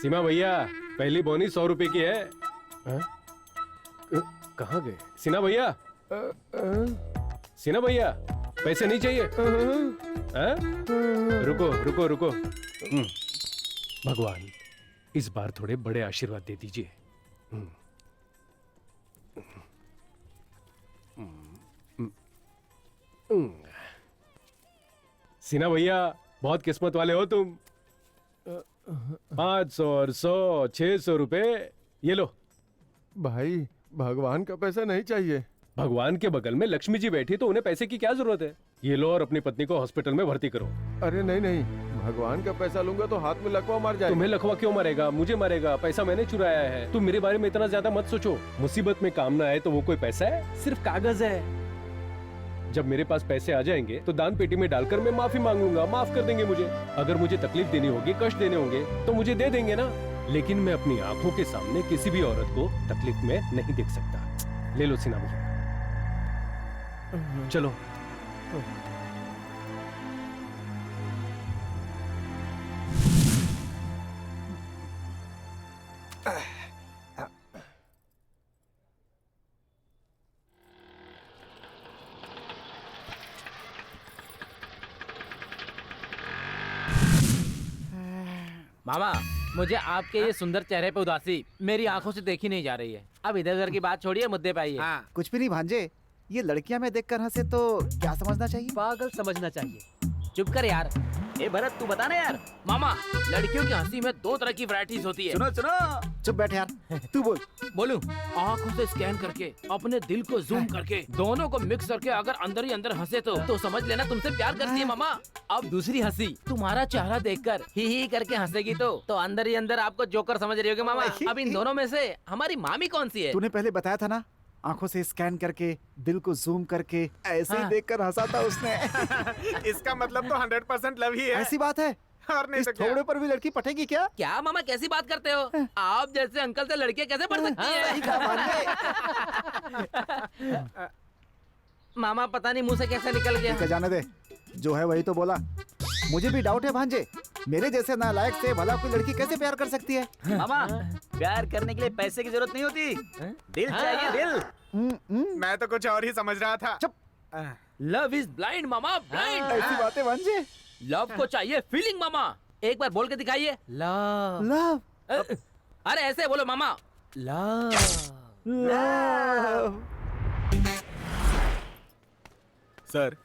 सीमा भैया, पहली बोनी 100 रुपए की है। कहाँ गए सीना भैया? सीना भैया, पैसे नहीं चाहिए? रुको। भगवान, इस बार थोड़े बड़े आशीर्वाद दे दीजिए। सीना भैया, बहुत किस्मत वाले हो तुम। 500 और 100, 600 रुपए, ये लो। भाई, भगवान का पैसा नहीं चाहिए। भगवान के बगल में लक्ष्मी जी बैठी, तो उन्हें पैसे की क्या जरूरत है? ये लो और अपनी पत्नी को हॉस्पिटल में भर्ती करो। अरे नहीं, भगवान का पैसा लूंगा तो हाथ में लकवा मार जाएगा। तुम्हें लकवा क्यों मरेगा? मुझे मरेगा। पैसा मैंने चुराया है। तुम मेरे बारे में इतना ज्यादा मत सोचो। मुसीबत में काम ना आए तो वो कोई पैसा है? सिर्फ कागज है। जब मेरे पास पैसे आ जाएंगे तो दान पेटी में डालकर मैं माफी मांग लूंगा, माफ कर देंगे मुझे। अगर मुझे तकलीफ देनी होगी, कष्ट देने होंगे तो मुझे दे देंगे ना। लेकिन मैं अपनी आंखों के सामने किसी भी औरत को तकलीफ में नहीं देख सकता। ले लो सिन्हा भैया, चलो। मामा, मुझे आपके ये सुंदर चेहरे पे उदासी मेरी आंखों से देखी नहीं जा रही है। अब इधर उधर की बात छोड़िए, मुद्दे पे आइए। हाँ। कुछ भी नहीं भांजे, ये लड़कियां मैं देखकर हंसे तो क्या समझना चाहिए? पागल समझना चाहिए। चुप कर यार। ए भरत, तू बता ना यार। मामा, लड़कियों की हंसी में 2 तरह की वैरायटीज होती है। सुनो सुनो, चुप बैठ यार, तू बोल। बोलूं? आंखों से स्कैन करके, अपने दिल को जूम करके, दोनों को मिक्स करके अगर अंदर ही अंदर हंसे तो समझ लेना तुमसे प्यार करती है मामा। अब दूसरी हंसी, तुम्हारा चेहरा देखकर ही करके हंसेगी तो अंदर ही अंदर आपको जोकर समझ रही होगी मामा। अब इन दोनों में से हमारी मामी कौन सी है? तूने पहले बताया था ना, आंखों से स्कैन करके, दिल को जूम करके, ऐसे ही देखकर हंसा था उसने। इसका मतलब तो 100% लव ही है। ऐसी बात है? और नहीं इस तो क्या? थोड़े पर भी लड़की पटेगी क्या? क्या मामा, कैसी बात करते हो? आप जैसे अंकल से लड़कियां कैसे पढ़ सकती हैं? सही कहा भांजे। मामा पता नहीं मुंह से कैसे निकल गया। ठीक है, जाने दे, जो है वही तो बोला। मुझे भी डाउट है भांजे, मेरे जैसे नालायक से भला कोई लड़की कैसे प्यार कर सकती है? मामा, प्यार करने के लिए पैसे की जरूरत नहीं होती, दिल चाहिए, दिल। मैं तो कुछ और ही समझ रहा था। चुप। Love is blind mama, blind. ऐसी बातें भांजे। लव को चाहिए फीलिंग मामा। एक बार बोल के दिखाइए। लव। लव। अरे ऐसे बोलो मामा। Love. Love. Sir,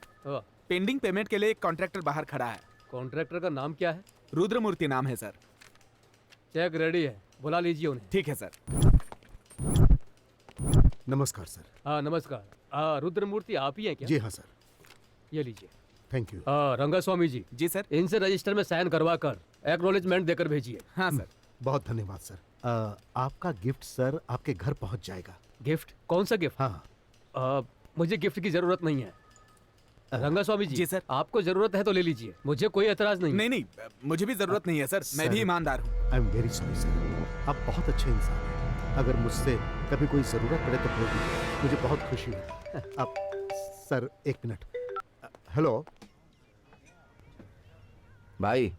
pending payment के लिए एक कॉन्ट्रैक्टर बाहर खड़ा है। कॉन्ट्रैक्टर का नाम क्या है? रुद्रमूर्ति नाम है सर। चेक रेडी है, बुला लीजिए उन्हें। ठीक है सर। नमस्कार सर। हाँ नमस्कार। रुद्रमूर्ति आप ही हैं क्या? जी हाँ सर। ये लीजिए। Thank you. रंगास्वामी जी। जी सर। इनसे रजिस्टर में साइन करवा कर एक्नॉलेजमेंट देकर भेजिए। हाँ सर। बहुत धन्यवाद सर। आपका गिफ्ट सर आपके घर पहुंच जाएगा। गिफ्ट? कौन सा गिफ्ट? हाँ। मुझे गिफ्ट की जरूरत नहीं है। रंगास्वामी जी। जी सर। आपको जरूरत है तो ले लीजिए, मुझे कोई एतराज नहीं। नहीं, मुझे भी जरूरत नहीं है सर, मैं भी ईमानदार हूँ। I am very sorry sir, आप बहुत अच्छे इंसान हैं। अगर मुझसे कभी कोई जरूरत पड़े तो बोल दीजिए, मुझे बहुत खुशी है। अब सर 1 मिनट। हेलो भाई,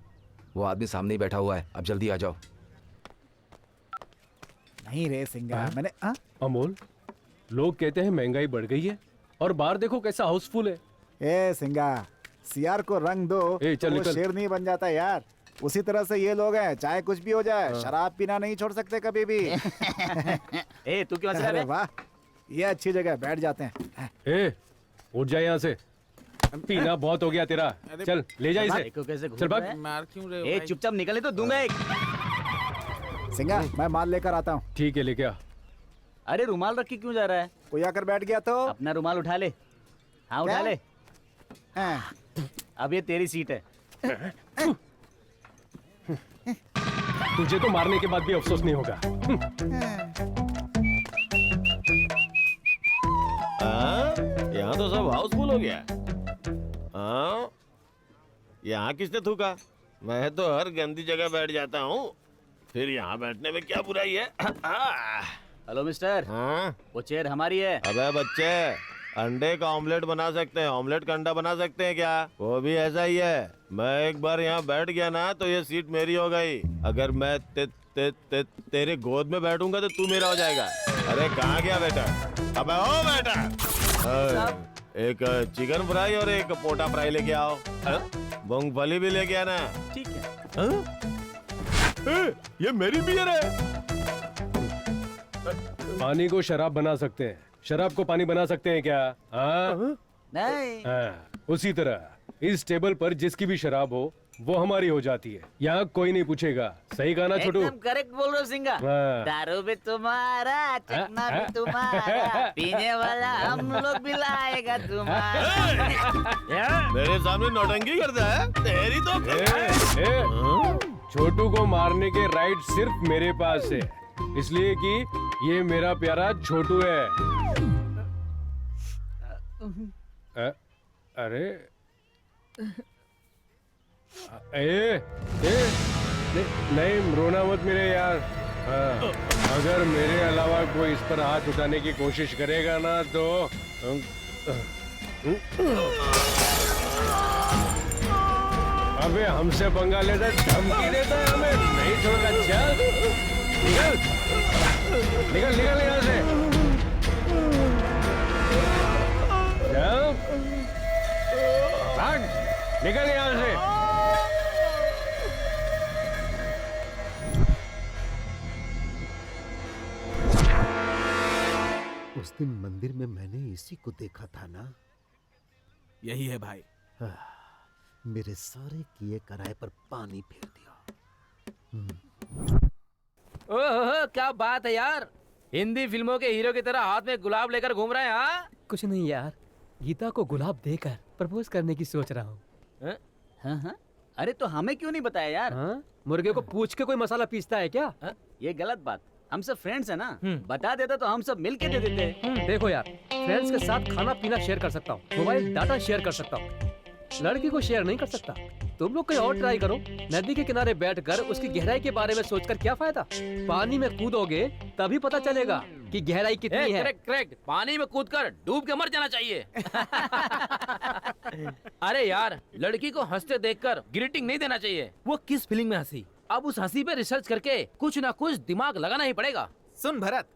वो आदमी सामने ही बैठा हुआ है, अब जल्दी आ जाओ। नहीं रे सिंगा, मैंने अमोल, लोग कहते हैं महंगाई बढ़ गई है और बाहर देखो कैसा हाउसफुल है। ए सिंगा, सियार को रंग दो तो वो शेर नहीं बन जाता यार। उसी तरह से ये लोग हैं, चाहे कुछ भी हो जाए, शराब पीना नहीं छोड़ सकते कभी भी। ए तू क्यों हंस रहा है? अरे वाह, ये अच्छी जगह, बैठ जाते हैं। ए, उठ जा यहाँ से, पीना बहुत हो गया तेरा। चल ले जा इसे। चल भाग। मार क्यों रहे हो? ए चुपचाप निकले तो दूंगा एक। सिंगा, मैं माल लेकर आता हूँ। ठीक है, लेके आ। अरे रुमाल रख के क्यों जा रहा है? कोई आकर बैठ गया तो? अपना रुमाल उठा ले। हाँ उठा ले। अब ये तेरी सीट है। तुझे तो मारने के बाद भी अफसोस नहीं होगा। यहाँ तो सब हाउसफुल हो गया। हाँ, यहाँ किसने थूका? मैं तो हर गंदी जगह बैठ जाता हूँ, फिर यहाँ बैठने में क्या बुराई है? Hello mister. हाँ, वो चेयर हमारी है। अबे बच्चे, अंडे का ऑमलेट बना सकते हैं, ऑमलेट का अंडा बना सकते हैं क्या? वो भी ऐसा ही है। मैं एक बार यहाँ बैठ गया ना तो ये सीट मेरी हो गई। अगर मैं तेरे गोद में बैठूंगा तो तू मेरा हो जाएगा। अरे कहाँ गया बेटा? अबे ओ बेटा, एक चिकन फ्राई और एक पोटा फ्राई लेके आओ। मूंगफली भी लेके आना। ठीक है। ये मेरी बियर है। पानी को शराब बना सकते हैं, शराब को पानी बना सकते हैं क्या? हाँ? नहीं। हाँ, उसी तरह इस टेबल पर जिसकी भी शराब हो वो हमारी हो जाती है। यहाँ कोई नहीं पूछेगा। सही कहा ना छोटू? एकदम करेक्ट बोल रहे हो सिंगा। हाँ। दारू भी तुम्हारा, चखना भी तुम्हारा, पीने वाला हम लोग भी लाएगा तुम्हारा। मेरे सामने नौटंकी करता है तेरी तो। छोटू को मारने के राइट सिर्फ मेरे पास है, इसलिए कि ये मेरा प्यारा छोटू है। अरे नहीं, रोना मत मेरे यार। अगर मेरे अलावा कोई इस पर हाथ उठाने की कोशिश करेगा ना तो अबे हमसे पंगा लेता है, धमकी देता है हमें, नहीं छोड़ना। चल निकल निकल निकल यहाँ से। चल भाग, निकल यहाँ से। उस दिन मंदिर में मैंने इसी को देखा था ना। यही है भाई। मेरे सारे किए कराए पर पानी फेर दिया। ओह क्या बात है यार, हिंदी फिल्मों के हीरो की तरह हाथ में गुलाब लेकर घूम रहे हैं। हाँ कुछ नहीं यार, गीता को गुलाब देकर प्रपोज करने की सोच रहा हूँ। हाँ? अरे तो हमें क्यों नहीं बताया यार? हाँ? मुर्गे को पूछ के कोई मसाला पीसता है क्या? ये गलत बात। हम सब फ्रेंड्स हैं ना, बता देता तो हम सब मिलके दे देते। देखो यार, फ्रेंड्स के साथ खाना पीना शेयर कर सकता हूँ, मोबाइल डाटा शेयर कर सकता हूँ, लड़की को शेयर नहीं कर सकता। तुम लोग कहीं और ट्राई करो। नदी के किनारे बैठकर उसकी गहराई के बारे में सोचकर क्या फायदा? पानी में कूदोगे तभी पता चलेगा कि गहराई कितनी है। करेक्ट करेक्ट, पानी में कूदकर डूब के मर जाना चाहिए। अरे यार, लड़की को हंसते देखकर ग्रीटिंग नहीं देना चाहिए। वो किस फीलिंग में हंसी, अब उस हंसी पे रिसर्च करके कुछ ना कुछ दिमाग लगाना ही पड़ेगा। सुन भरत,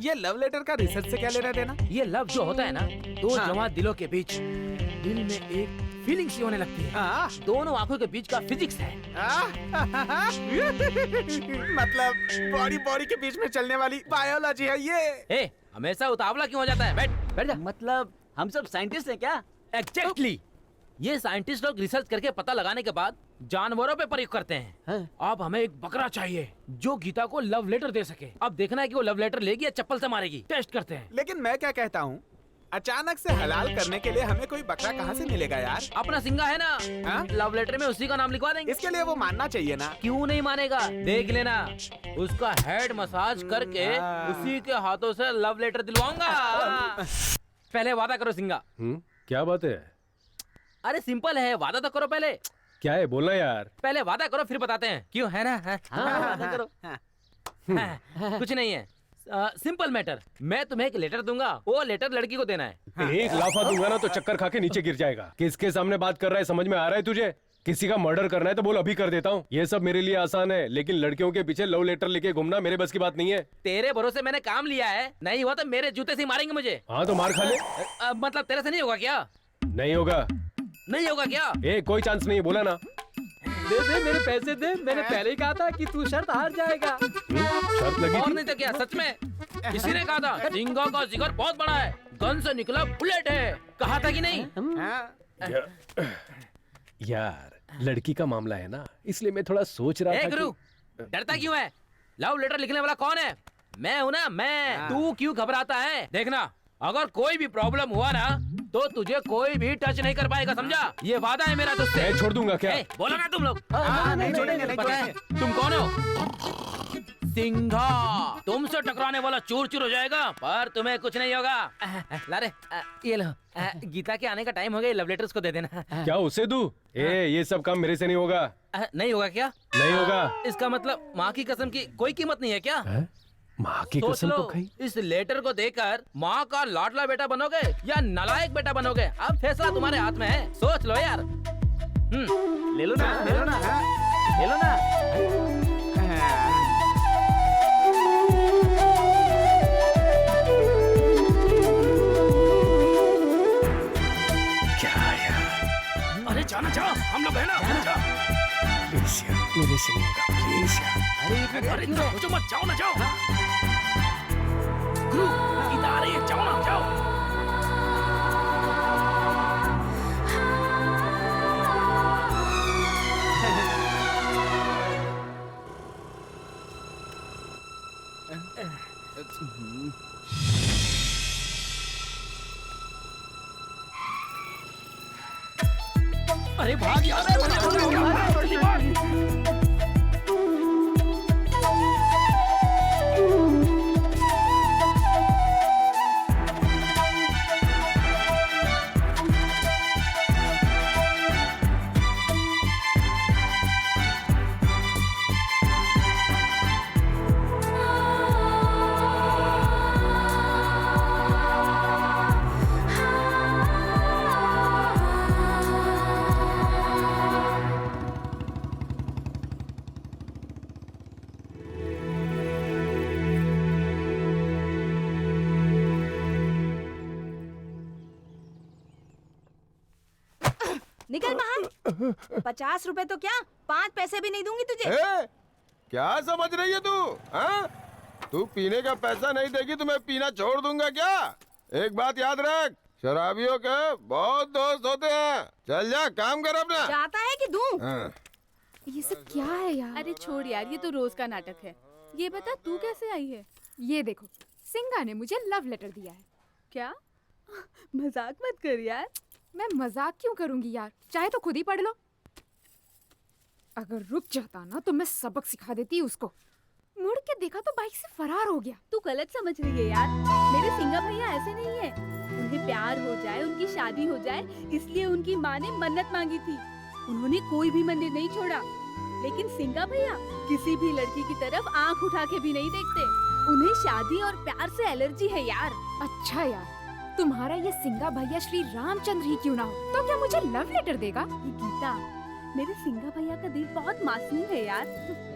ये लव लेटर का रिसर्च से क्या लेना देना? ये लव जो होता है ना, दो जवान दिलों के बीच दिल में एक फीलिंग्स होने लगती है। दोनों आंखों के बीच का फिजिक्स है। मतलब बॉडी के बीच में चलने वाली बायोलॉजी है ये। हमेशा उतावला क्यों हो जाता है? बैठ जा। मतलब हम सब साइंटिस्ट हैं क्या? एग्जैक्टली। ये साइंटिस्ट लोग रिसर्च करके पता लगाने के बाद जानवरों पे प्रयोग करते हैं। अब हमें एक बकरा चाहिए जो गीता को लव लेटर दे सके। अब देखना है कि वो लव लेटर लेगी या चप्पल से मारेगी। टेस्ट करते हैं। लेकिन मैं क्या कहता हूँ, अचानक से हलाल करने के लिए हमें कोई बकरा कहाँ से मिलेगा यार? अपना सिंगा है ना, लव लेटर में उसी का नाम लिखवा देंगे। इसके लिए वो मानना चाहिए ना। क्यों नहीं मानेगा? देख लेना, उसका हेड मसाज करके उसी के हाथों से लव लेटर दिलवाऊंगा। पहले वादा करो सिंगा। क्या बात है? अरे सिंपल है, वादा तो करो पहले। क्या है बोलना यार? पहले वादा करो फिर बताते हैं, क्यों है ना? वादा करो। कुछ नहीं है, सिंपल मैटर। मैं तुम्हें एक लेटर दूंगा, वो लेटर लड़की को देना है। एक लाफा दूंगा ना तो चक्कर खा के नीचे गिर जाएगा। किसके सामने बात कर रहा है, समझ में आ रहा है तुझे? किसी का मर्डर करना है तो बोल, अभी कर देता हूँ। ये सब मेरे लिए आसान है, लेकिन लड़कियों के पीछे लव लेटर लेके घूमना मेरे बस की बात नहीं है। तेरे भरोसे मैंने काम लिया है, नहीं हुआ तो मेरे जूते से मारेंगे मुझे। हाँ तो मार खा ले। मतलब तेरे से नहीं होगा क्या? नहीं होगा। नहीं होगा क्या? कोई चांस नहीं, बोला ना। दे मेरे पैसे दे। मैंने पहले ही कहा था कि तू शर्त हार जाएगा। शर्त लगी और थी? नहीं तो क्या, सच में किसी ने कहा था सिंगा का जिगर बहुत बड़ा है, गन से निकला बुलेट है। कहा था कि नहीं? यार लड़की का मामला है ना, इसलिए मैं थोड़ा सोच रहा था। गुरु, डरता क्यों है? लव लेटर लिखने वाला कौन है? मैं हूँ ना, मैं। तू क्यों घबराता है? देखना, अगर कोई भी प्रॉब्लम हुआ ना तो तुझे कोई भी टच नहीं कर पाएगा, समझा? ये वादा है मेरा तुझसे। छोड़ दूंगा क्या? बोलो ना तुम लोग। नहीं छोड़ेंगे, नहीं छोड़ेंगे। तुम कौन हो? सिंघा। तुमसे टकराने वाला चूर चूर हो जाएगा, पर तुम्हें कुछ नहीं होगा। लारे, ये लो, गीता के आने का टाइम हो गया, लव लेटर्स को दे देना। क्या उसे दूं? ये सब काम मेरे से नहीं होगा। नहीं होगा क्या? नहीं होगा। इसका मतलब माँ की कसम की कोई कीमत नहीं है क्या? माँ की कसम को खाई? इस लेटर को देकर माँ का लाडला बेटा बनोगे या नालायक बेटा बनोगे, अब फैसला तुम्हारे हाथ में है। सोच लो यार। ले लो ना, ले लो ना, ले लो ना। क्या यार? अरे जाना, जाओ, हम लोग है ना। प्लीज यार, मेरे से नहीं होगा, प्लीज यार। अरे सोचो मत, जाओ ना, जाओ। गुरु, गीता आ रही है, जाओ ना, जाओ। अरे भाग यार। निकल बाहर। 50 रुपए तो क्या 5 पैसे भी नहीं दूंगी तुझे। क्या समझ रही है तू? हाँ? तू पीने का पैसा नहीं देगी तो मैं पीना छोड़ दूंगा क्या? एक बात याद रख, शराबियों के बहुत दोस्त होते हैं। चल जा, काम कर अपना। जाता है कि दूं? हाँ। ये सब क्या है यार? अरे छोड़ यार, ये तो रोज का नाटक है। ये बता तू कैसे आई है? ये देखो, सिंगा ने मुझे लव लेटर दिया है। क्या? मजाक मत कर यार। मैं मजाक क्यों करूंगी यार, चाहे तो खुद ही पढ़ लो। अगर रुक जाता ना तो मैं सबक सिखा देती उसको। मुड़ के देखा तो बाइक से फरार हो गया। तू गलत समझ रही है यार, मेरे सिंगा भैया ऐसे नहीं है। उन्हें प्यार हो जाए, उनकी शादी हो जाए, इसलिए उनकी माँ ने मन्नत मांगी थी। उन्होंने कोई भी मंदिर नहीं छोड़ा। लेकिन सिंगा भैया किसी भी लड़की की तरफ आंख उठा के भी नहीं देखते। उन्हें शादी और प्यार से एलर्जी है यार। अच्छा यार, तुम्हारा ये सिंगा भैया श्री रामचंद्र ही क्यों ना हो तो क्या मुझे लव लेटर देगा? ये गीता, मेरे सिंगा भैया का दिल बहुत मासूम है यार।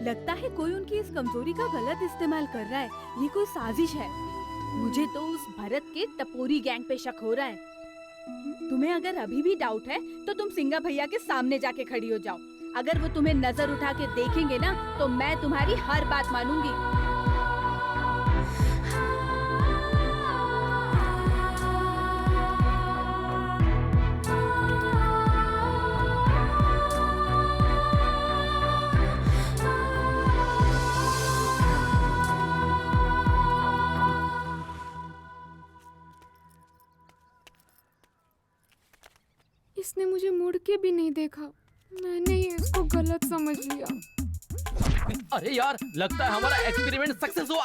लगता है कोई उनकी इस कमजोरी का गलत इस्तेमाल कर रहा है। ये कोई साजिश है। मुझे तो उस भरत के टपोरी गैंग पे शक हो रहा है। तुम्हें अगर अभी भी डाउट है तो तुम सिंगा भैया के सामने जाके खड़ी हो जाओ। अगर वो तुम्हें नजर उठा के देखेंगे ना तो मैं तुम्हारी हर बात मानूंगी। इसने मुझे मुड़ के भी नहीं देखा। मैंने ही इसको गलत समझ लिया। अरे यार, लगता है हमारा एक्सपेरिमेंट सक्सेस हुआ।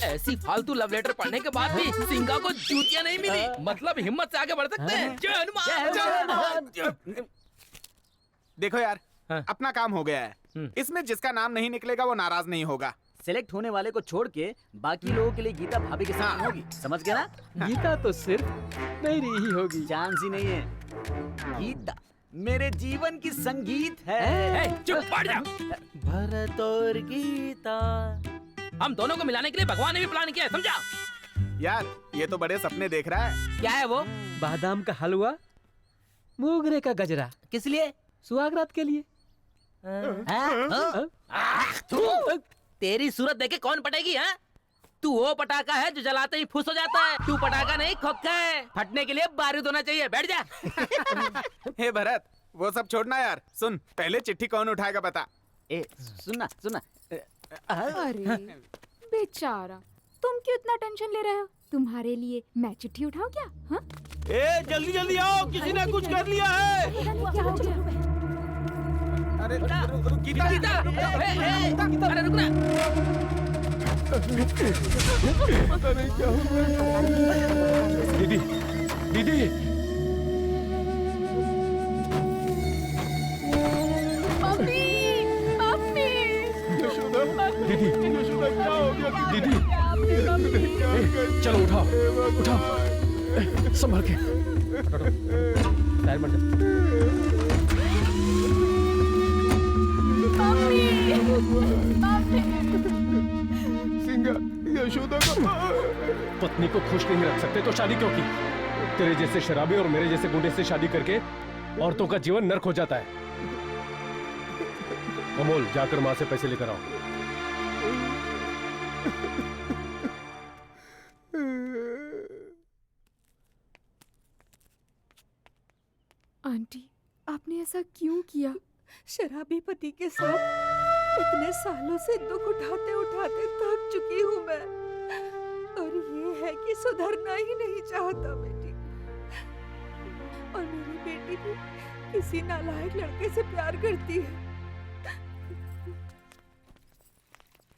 ऐसी फालतू लव लेटर पढ़ने के बाद भी सिंगा को जूतियां नहीं मिली। मतलब हिम्मत से आगे बढ़ सकते हैं। जय हनुमान, जय हनुमान। देखो यार, अपना काम हो गया है। इसमें जिसका नाम नहीं निकलेगा वो नाराज नहीं होगा। सेलेक्ट होने वाले को छोड़ के बाकी लोगों के लिए गीता भाभी के साथ होगी। समझ गया ना? गीता तो सिर्फ मेरी ही होगी। चांस ही नहीं है। गीता मेरे जीवन की संगीत है। चुप बैठ जा। भरत और गीता, हम दोनों को मिलाने के लिए भगवान ने भी प्लान किया है, समझा? यार ये तो बड़े सपने देख रहा है। क्या है वो? बादाम का हलवा, मोगरे का गजरा। किस लिए? सुहागरात के लिए। तेरी सूरत देखे कौन पटेगी? हाँ, तू वो पटाखा है जो जलाते ही फुस हो जाता है। तू पटाखा नहीं, खोखा है। फटने के लिए बारूद होना चाहिए। बैठ जा। हे भरत, वो सब छोड़ना यार। सुन, पहले चिट्ठी कौन उठाएगा बता। सुनना सुनना। अरे बेचारा, तुम क्यों इतना टेंशन ले रहे हो? तुम्हारे लिए मैं चिट्ठी उठाऊं क्या? हाँ? जल्दी जल्दी आओ, किसी ने कुछ कर लिया है। क्या हो गया? अरे गीता, गीता, अरे रुकना। पता नहीं क्या हो गया। दीदी, दीदी। Mummy, mummy. दीदी, क्या हो गया? दीदी, चलो उठाओ, उठाओ, संभल के। टायर मत जा। सिंगा, यशोदा को पत्नी को खुश नहीं रख सकते तो शादी क्यों की? तेरे जैसे शराबी और मेरे जैसे गुंडे से शादी करके औरतों का जीवन नर्क हो जाता है। अमोल, जाकर माँ से पैसे लेकर आओ। आंटी, आपने ऐसा क्यों किया? शराबी पति के साथ इतने सालों से दुख उठाते उठाते थक चुकी हूँ मैं। और ये है कि सुधरना ही नहीं चाहता बेटी। और मेरी बेटी भी किसी नालायक लड़के से प्यार करती है।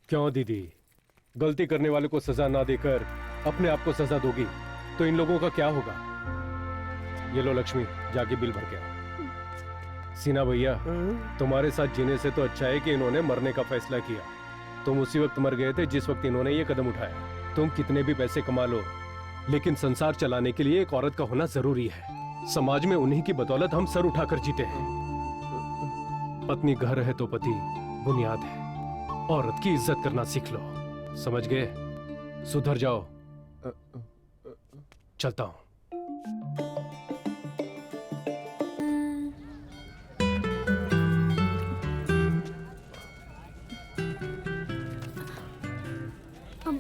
क्यों दीदी, गलती करने वाले को सजा ना देकर अपने आप को सजा दोगी तो इन लोगों का क्या होगा? ये लो लक्ष्मी, जाके बिल भर के आओ। सीना भैया, तुम्हारे साथ जीने से तो अच्छा है कि इन्होंने मरने का फैसला किया। तुम उसी वक्त मर गए थे जिस वक्त इन्होंने ये कदम उठाया। तुम कितने भी पैसे कमा लो, लेकिन संसार चलाने के लिए एक औरत का होना जरूरी है। समाज में उन्हीं की बदौलत हम सर उठाकर जीते हैं। पत्नी घर है तो पति बुनियाद है। औरत की इज्जत करना सीख लो, समझ गए? सुधर जाओ। चलता हूं।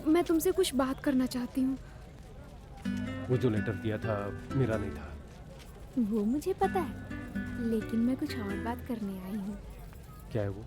मैं तुमसे कुछ बात करना चाहती हूँ। वो जो लेटर दिया था मेरा नहीं था। वो मुझे पता है, लेकिन मैं कुछ और बात करने आई हूँ। क्या है वो?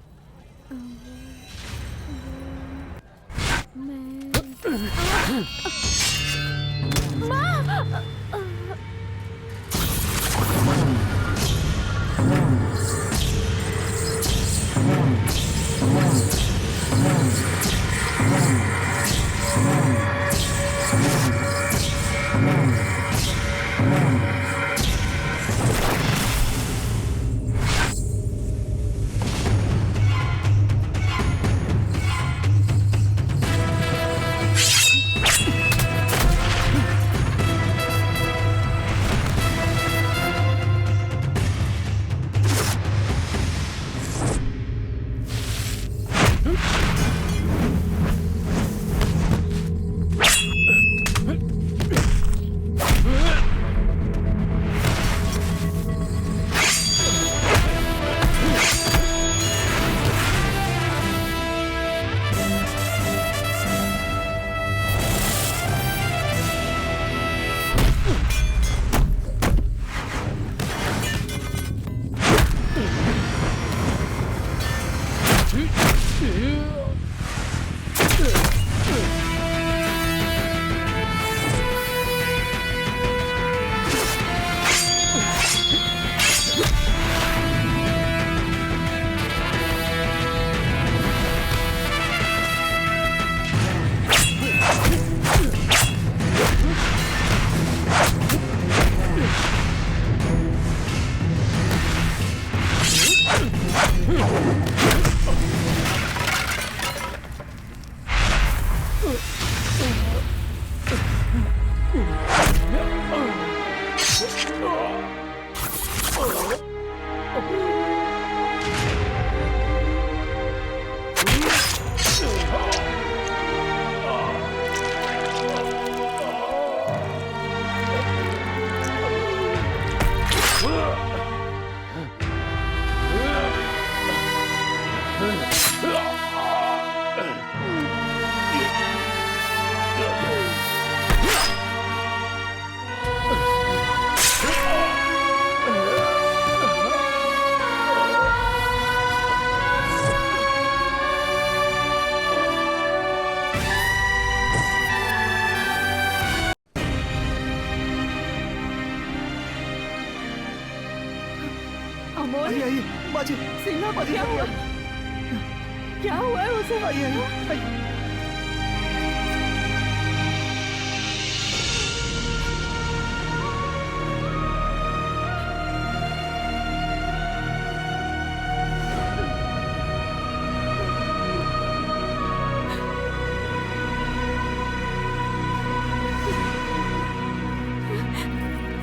क्या हुआ है उसे? आइए।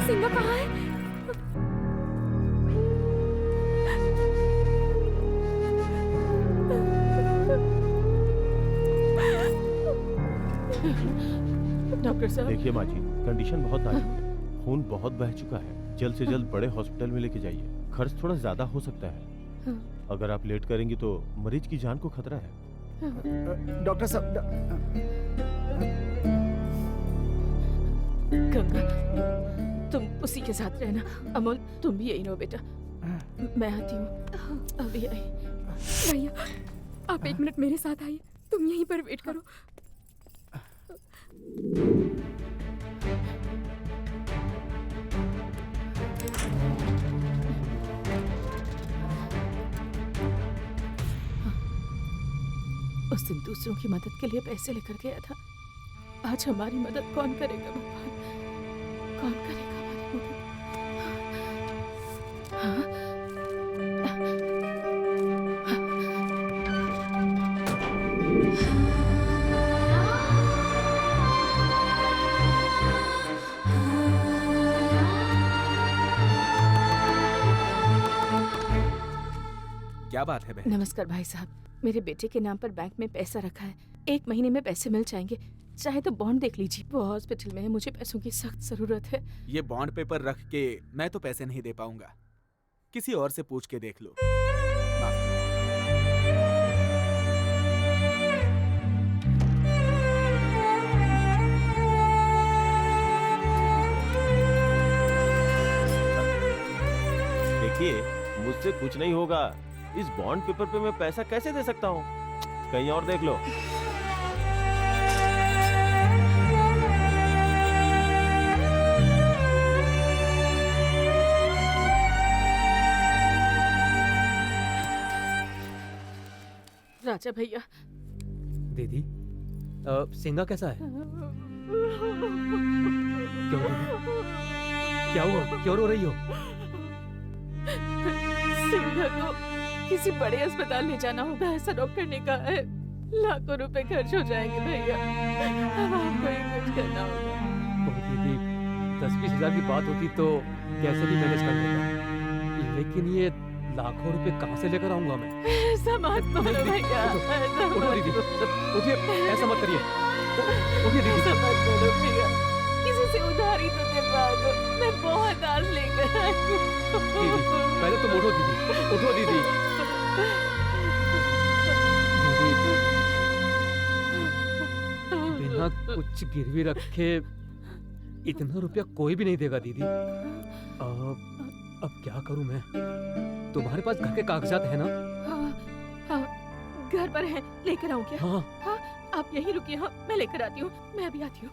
सिंगा कहाँ है? डॉक्टर साहब, देखिए माँ जी, कंडीशन बहुत नाजुक है, खून बहुत बह चुका है। जल्द से जल्द बड़े हॉस्पिटल में लेके जाइए। खर्च थोड़ा ज्यादा हो सकता है। अगर आप लेट करेंगी तो मरीज की जान को खतरा है। डॉक्टर साहब, गंगा, तुम उसी के साथ रहना। अमोल, तुम भी यही रहो बेटा। मैं आती हूँ, अभी आई। भैया, आप 1 मिनट मेरे साथ आइए। तुम यहीं पर वेट करो। उस दिन दूसरों की मदद के लिए पैसे लेकर गया था। आज हमारी मदद कौन करेगा भगवान? कौन करेगा हमारी मदद? हाँ? क्या बात है बहन? नमस्कार भाई साहब, मेरे बेटे के नाम पर बैंक में पैसा रखा है। 1 महीने में पैसे मिल जाएंगे। चाहे तो बॉन्ड देख लीजिए। वो हॉस्पिटल में है, मुझे पैसों की सख्त जरूरत है। ये बॉन्ड पेपर रख के मैं तो पैसे नहीं दे पाऊंगा। किसी और से पूछ के देख लो। माफ देखिए, मुझसे कुछ नहीं होगा। इस बॉन्ड पेपर पे मैं पैसा कैसे दे सकता हूँ? कहीं और देख लो। राजा भैया। दीदी, सिंगा कैसा है? क्यों दीदी? क्या हुआ? क्यों रो रही हो? सिंगा को किसी बड़े अस्पताल ले जाना होगा, ऐसा डॉक्टर ने कहा है। लाखों रुपए खर्च हो जाएंगे भैया। अब आपको ही कुछ करना होगा। ओ दीदी, 10-20 हजार की बात होती तो कैसे भी मैनेज कर लेता, लेकिन ये लाखों रुपए कहाँ से लेकर आऊंगा मैं? ऐसा मत बोलो भैया। उठो दीदी, उठिए, ऐसा मत करिए। उठिए दीदी। ऐसा मत बोलो भैया। किसी से उधारी तो दिलवा दो, मैं बहुत आज लेकर आई हूँ। दीदी, पहले तुम उठो दीदी, उठो दीदी। बिना कुछ गिरवी रखे इतना रुपया कोई भी नहीं देगा दीदी। अब क्या करूं मैं? तुम्हारे पास घर के कागजात है ना? हाँ, घर पर है, लेकर आऊं क्या? हाँ, आप यहीं रुकिए। हाँ, मैं लेकर आती हूँ। मैं अभी आती हूँ।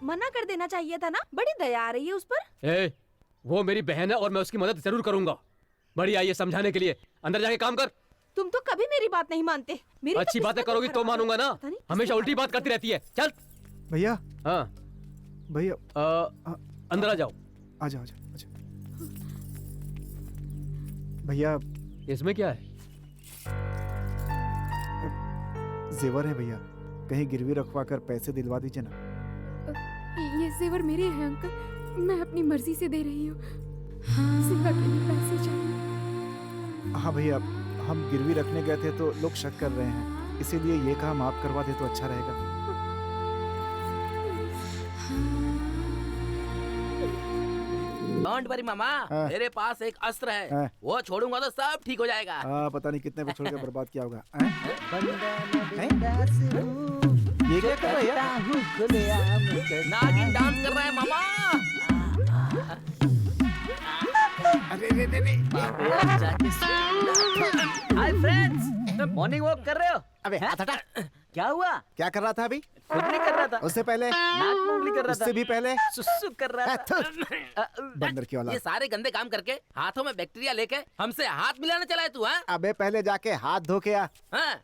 मना कर देना चाहिए था ना, बड़ी दया आ रही है उस पर। ए, वो मेरी बहन है और मैं उसकी मदद जरूर करूंगा। बड़ी आई है समझाने के लिए। अंदर जाके काम कर। तुम तो कभी मेरी बात नहीं मानते। मेरी अच्छी बातें करोगी तो मानूंगा ना। हमेशा उल्टी बात करती रहती है। चल भैया। हाँ भैया, अंदर आ जाओ। आ जाओ, आ जाओ। भैया, इसमें क्या है? जेवर है भैया, कहीं गिरवी रखवा कर पैसे दिलवा दीजिए ना। ये जेवर मेरे हैं अंकल, मैं अपनी मर्जी से दे रही हूँ। सिंगा के लिए पैसे चाहिए। हाँ भैया, हम गिरवी रखने गए थे तो लोग शक कर रहे हैं, इसीलिए ये काम आप करवा दे तो अच्छा रहेगा। डोंट वरी मामा, मेरे पास एक अस्त्र है। वो छोड़ूंगा तो सब ठीक हो जाएगा। पता नहीं कितने को छोड़ के बर्बाद किया होगा। ये क्या कर रहा है? नागिन डांस कर रहा है मामा। हाय फ्रेंड्स, मॉर्निंग वॉक कर रहे हो? अबे हाथ हटा। क्या हुआ? क्या कर रहा था अभी? खुद नहीं कर रहा था। उससे पहले नाक में उंगली कर रहा था। उससे भी पहले सुसु कर रहा था। बंदर की औलाद। ये सारे गंदे काम करके हाथों में बैक्टीरिया लेके हमसे हाथ मिलाने चला है तू? हाँ, अबे पहले जाके हाथ धो के आ। हाँ?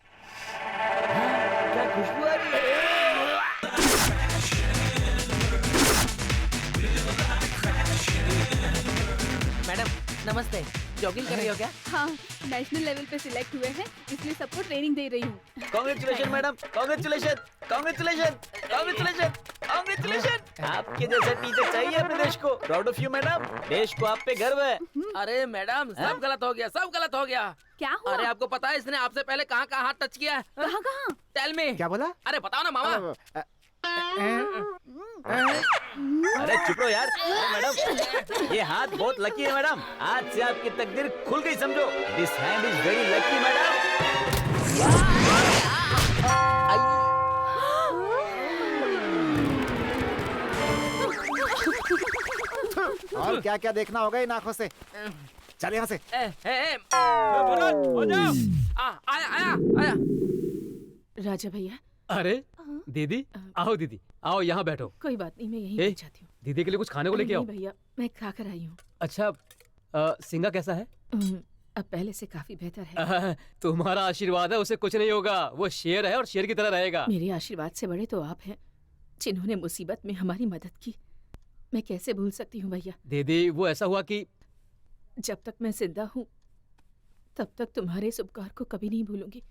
क्या खुशबू आ रही है? मैडम नमस्ते, जॉगिंग कर रही हो क्या? हाँ, नेशनल लेवल पे सिलेक्ट हुए हैं, इसलिए सबको ट्रेनिंग दे रही हूँ। Congratulation madam, congratulation, congratulation, congratulation, congratulation. आपके जैसे टीचर चाहिए अपने देश को। प्राउड ऑफ यू मैडम, देश को आप पे गर्व है। अरे मैडम, सब गलत हो गया, सब गलत हो गया। क्या हुआ? अरे आपको पता है इसने आपसे पहले कहाँ कहाँ हाथ टच किया है? कहाँ कहाँ? Tell me. क्या बोला? अरे बताओ ना मामा। अरे चुप रहो यार। मैडम, ये हाथ बहुत लकी है मैडम। आज से आपकी तकदीर खुल गई समझो। This hand is very lucky madam. और क्या क्या देखना होगा इन आंखों से। चल यहाँ से। आया आया आया। राजा भैया। अरे दीदी, आओ दीदी, आओ यहाँ बैठो। कोई बात नहीं, मैं यहीं बैठ जाती हूँ। दीदी के लिए कुछ खाने को लेके आओ। भैया, मैं खा कर आई हूँ। अच्छा, सिंगा कैसा है? अब पहले से काफी बेहतर है। तुम्हारा आशीर्वाद है, उसे कुछ नहीं होगा। वो शेर है और शेर की तरह रहेगा। मेरे आशीर्वाद से बड़े तो आप हैं, जिन्होंने मुसीबत में हमारी मदद की। मैं कैसे भूल सकती हूँ भैया। दीदी वो ऐसा हुआ कि जब तक मैं जिंदा हूँ तब तक तुम्हारे इस उपकार को कभी नहीं भूलूंगी।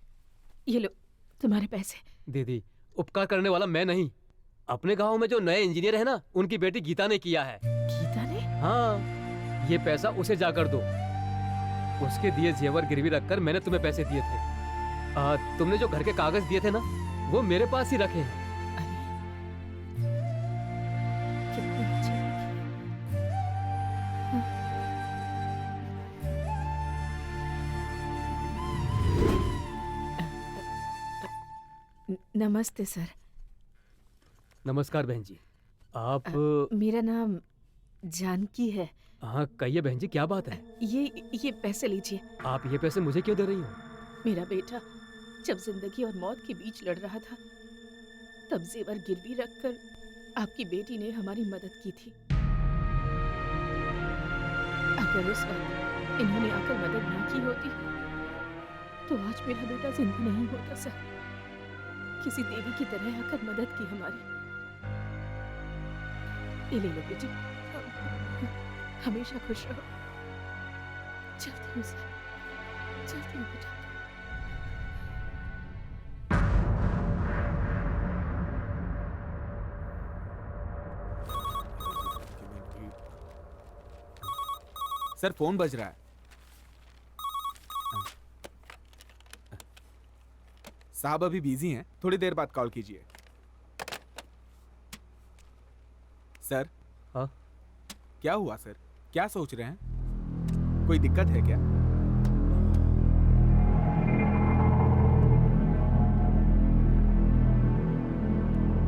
ये लो तुम्हारे पैसे। दीदी उपकार करने वाला मैं नहीं, अपने गांव में जो नए इंजीनियर है ना, उनकी बेटी गीता ने किया है। गीता ने? हाँ, ये पैसा उसे जाकर दो। उसके दिए जेवर गिरवी रखकर मैंने तुम्हें पैसे दिए थे। तुमने जो घर के कागज दिए थे ना, वो मेरे पास ही रखे हैं। नमस्ते सर। नमस्कार बहन जी। आप मेरा नाम जानकी है। हाँ कहिए बहन जी, क्या बात है? ये पैसे लीजिए। आप ये पैसे मुझे क्यों दे रही हो? मेरा बेटा जब जिंदगी और मौत के बीच लड़ रहा था, तब जेवर गिरवी रखकर आपकी बेटी ने हमारी मदद की थी। अगर उस वक्त इन्होंने आकर मदद ना की होती तो आज मेरा बेटा जिंदा नहीं होता सर। किसी देवी की तरह आकर मदद की हमारी। ये ले लो बेटी, हमेशा खुश रहो। चलती हूँ सर, चलती हूँ बेटा। सर फोन बज रहा है। साहब अभी बिजी हैं, थोड़ी देर बाद कॉल कीजिए। सर। हाँ? क्या हुआ सर? क्या सोच रहे हैं? कोई दिक्कत है क्या?